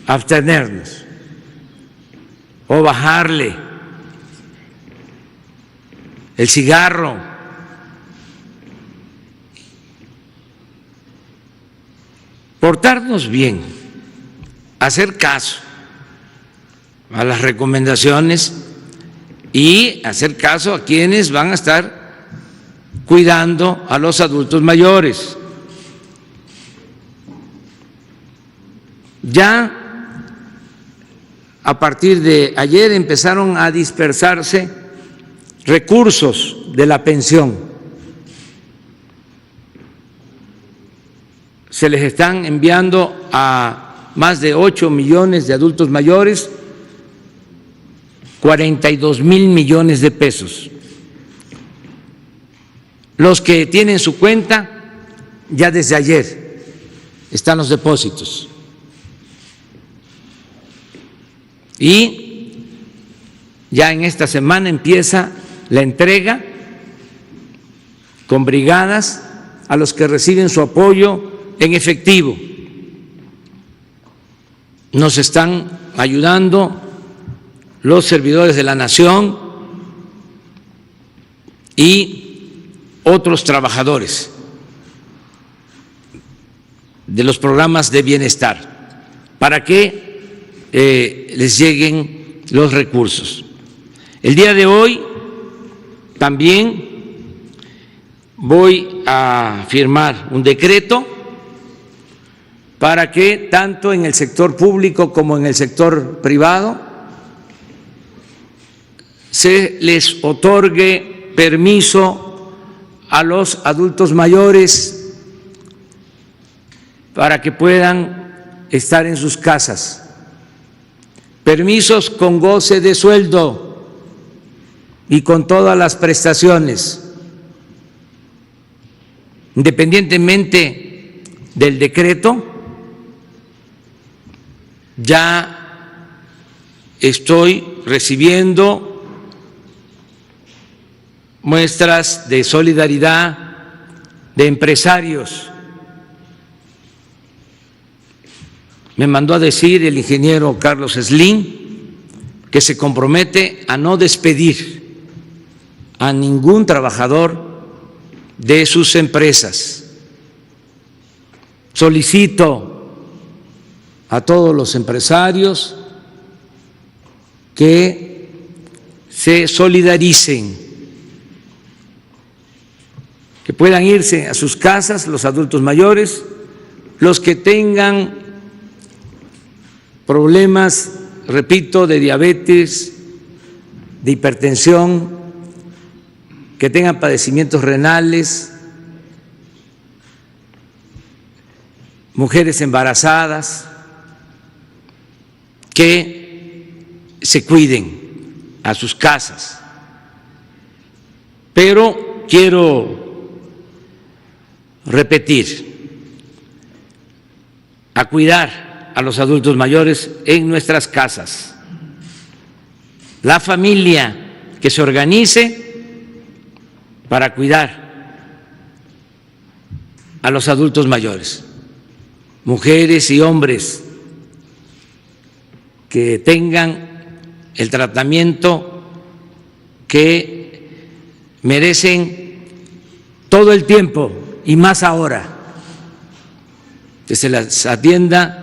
abstenernos o bajarle el cigarro. Portarnos bien, hacer caso a las recomendaciones y hacer caso a quienes van a estar cuidando a los adultos mayores. Ya a partir de ayer empezaron a dispersarse recursos de la pensión. Se les están enviando a más de 8 millones de adultos mayores 42,000 millones de pesos. Los que tienen su cuenta, ya desde ayer están los depósitos. Y ya en esta semana empieza la entrega con brigadas a los que reciben su apoyo en efectivo. Nos están ayudando los servidores de la nación y otros trabajadores de los programas de bienestar para que les lleguen los recursos. El día de hoy también voy a firmar un decreto para que tanto en el sector público como en el sector privado se les otorgue permiso a los adultos mayores para que puedan estar en sus casas. Permisos con goce de sueldo y con todas las prestaciones, independientemente del decreto. Ya estoy recibiendo muestras de solidaridad de empresarios. Me mandó a decir el ingeniero Carlos Slim que se compromete a no despedir a ningún trabajador de sus empresas. Solicito a todos los empresarios que se solidaricen, que puedan irse a sus casas los adultos mayores, los que tengan problemas, repito, de diabetes, de hipertensión, que tengan padecimientos renales, mujeres embarazadas, que se cuiden a sus casas. Pero quiero repetir, a cuidar a los adultos mayores en nuestras casas. La familia que se organice para cuidar a los adultos mayores, mujeres y hombres que tengan el tratamiento que merecen todo el tiempo y más ahora, que se las atienda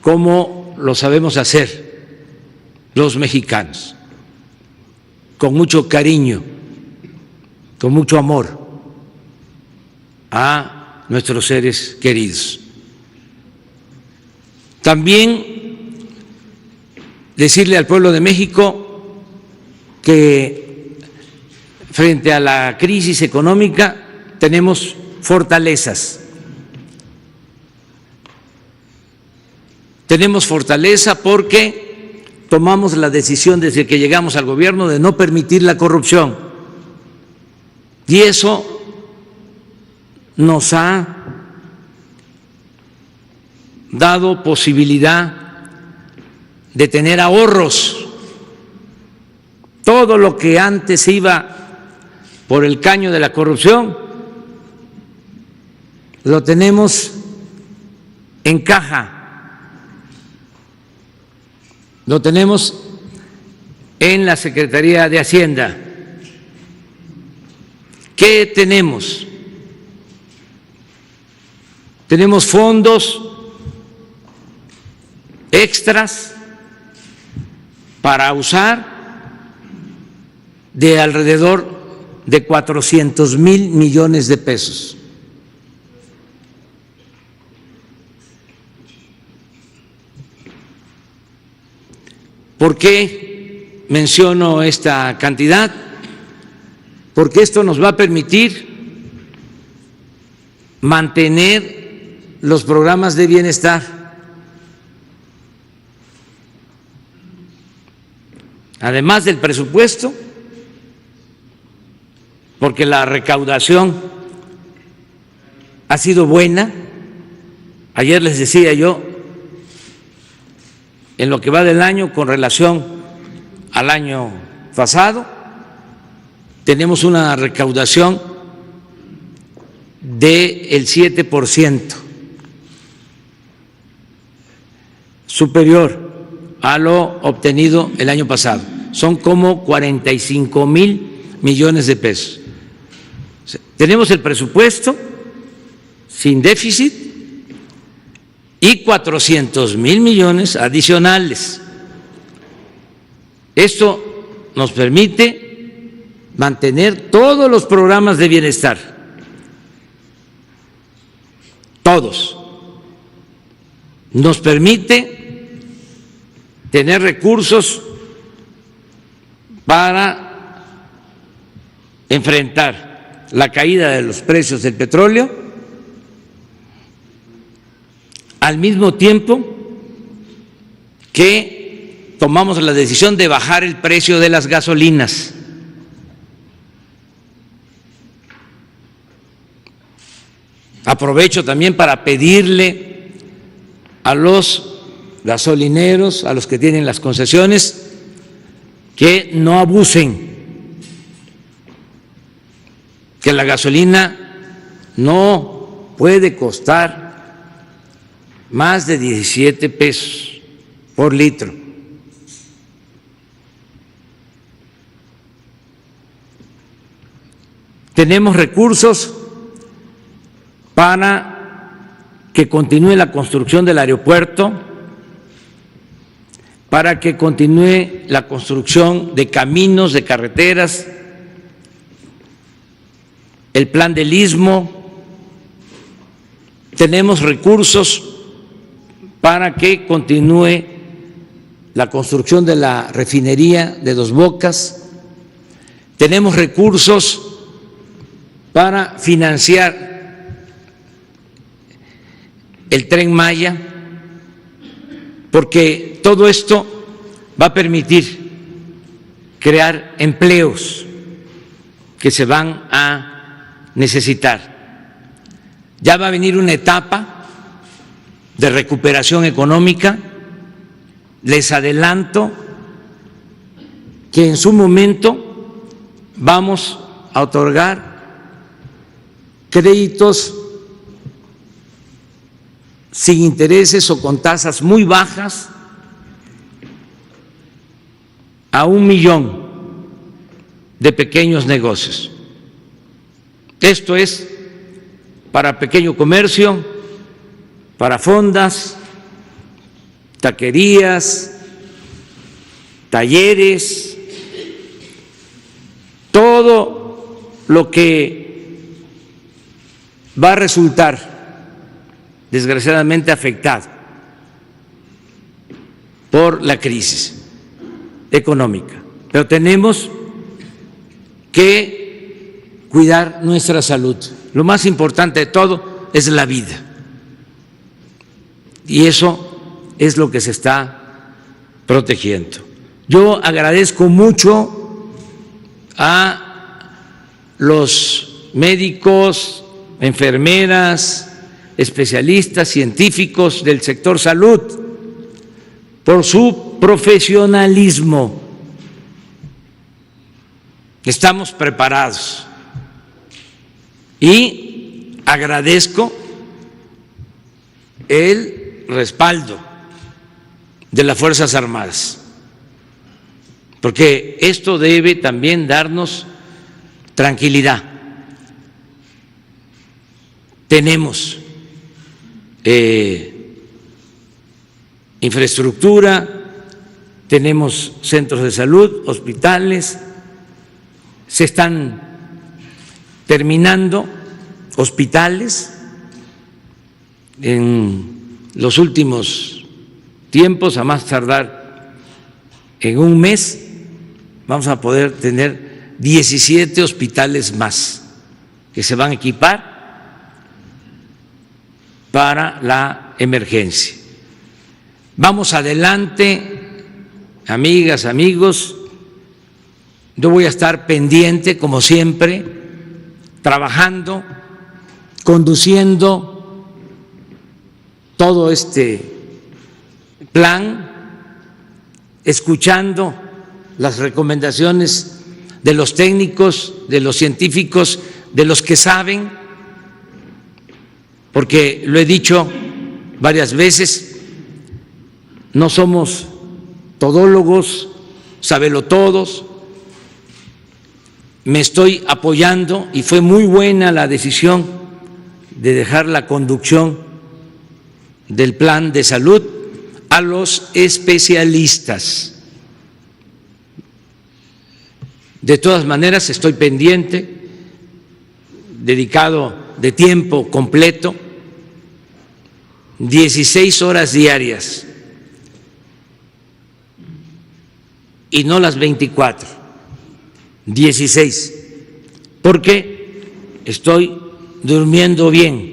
como lo sabemos hacer los mexicanos, con mucho cariño, con mucho amor a nuestros seres queridos. También decirle al pueblo de México que frente a la crisis económica tenemos fortalezas. Tenemos fortaleza porque tomamos la decisión desde que llegamos al gobierno de no permitir la corrupción. Y eso nos ha dado posibilidad de tener ahorros. Todo lo que antes iba por el caño de la corrupción lo tenemos en caja. Lo tenemos en la Secretaría de Hacienda ¿qué tenemos? Tenemos fondos extras para usar de alrededor de 400,000 millones de pesos. ¿Por qué menciono esta cantidad? Porque esto nos va a permitir mantener los programas de bienestar. Además del presupuesto, porque la recaudación ha sido buena. Ayer les decía yo, en lo que va del año con relación al año pasado, tenemos una recaudación del 7%, superior a lo obtenido el año pasado. Son como 45,000 millones de pesos. Tenemos el presupuesto sin déficit y 400,000 millones adicionales. Esto nos permite mantener todos los programas de bienestar, todos. Nos permite tener recursos para enfrentar la caída de los precios del petróleo, al mismo tiempo que tomamos la decisión de bajar el precio de las gasolinas. Aprovecho también para pedirle a los gasolineros, a los que tienen las concesiones, que no abusen, que la gasolina no puede costar más de 17 pesos por litro. Tenemos recursos para que continúe la construcción del aeropuerto, para que continúe la construcción de caminos, de carreteras, el plan del Istmo. Tenemos recursos para que continúe la construcción de la refinería de Dos Bocas. Tenemos recursos para financiar el Tren Maya, porque todo esto va a permitir crear empleos que se van a necesitar. Ya va a venir una etapa de recuperación económica. Les adelanto que en su momento vamos a otorgar créditos sin intereses o con tasas muy bajas a 1 millón de pequeños negocios. Esto es para pequeño comercio, para fondas, taquerías, talleres, todo lo que va a resultar desgraciadamente afectado por la crisis económica. Pero tenemos que cuidar nuestra salud. Lo más importante de todo es la vida. Y eso es lo que se está protegiendo. Yo agradezco mucho a los médicos, enfermeras, especialistas, científicos del sector salud por su profesionalismo. Estamos preparados y agradezco el respaldo de las Fuerzas Armadas, porque esto debe también darnos tranquilidad tenemos infraestructura, tenemos centros de salud, hospitales, se están terminando hospitales en los últimos tiempos, a más tardar en un mes, vamos a poder tener 17 hospitales más que se van a equipar para la emergencia. Vamos adelante, amigas, amigos. Yo voy a estar pendiente, como siempre, trabajando, conduciendo todo este plan, escuchando las recomendaciones de los técnicos, de los científicos, de los que saben, porque lo he dicho varias veces, no somos todólogos, sabelotodos. Me estoy apoyando y fue muy buena la decisión de dejar la conducción del plan de salud a los especialistas. De todas maneras, estoy pendiente, dedicado de tiempo completo, 16 horas diarias y no las 24, 16, porque estoy durmiendo bien.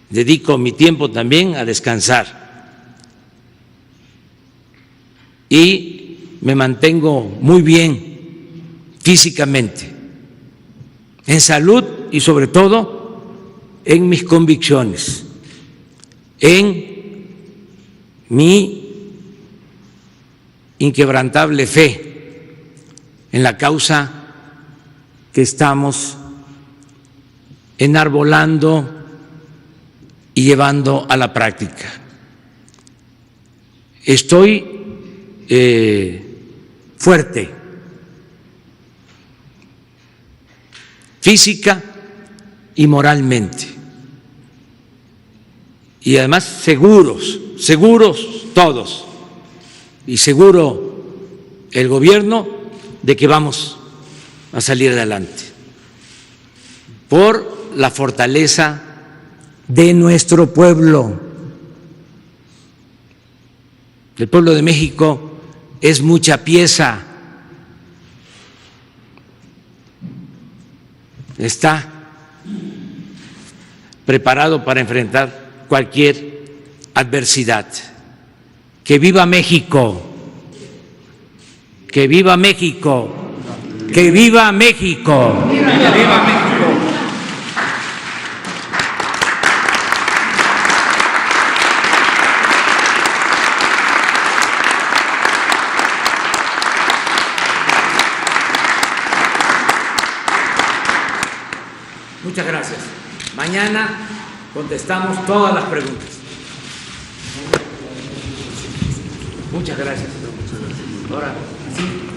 Dedico mi tiempo también a descansar y me mantengo muy bien físicamente, en salud y sobre todo en mis convicciones, en mi inquebrantable fe en la causa que estamos enarbolando y llevando a la práctica. Estoy fuerte, física y moralmente, y además seguros todos, y seguro el gobierno de que vamos a salir adelante por la fortaleza de nuestro pueblo. El pueblo de México es mucha pieza, está preparado para enfrentar cualquier adversidad. ¡Que viva México! ¡Que viva México! ¡Que viva México! ¡Que viva México! Muchas gracias. Mañana contestamos todas las preguntas. Muchas gracias. Ahora, sí.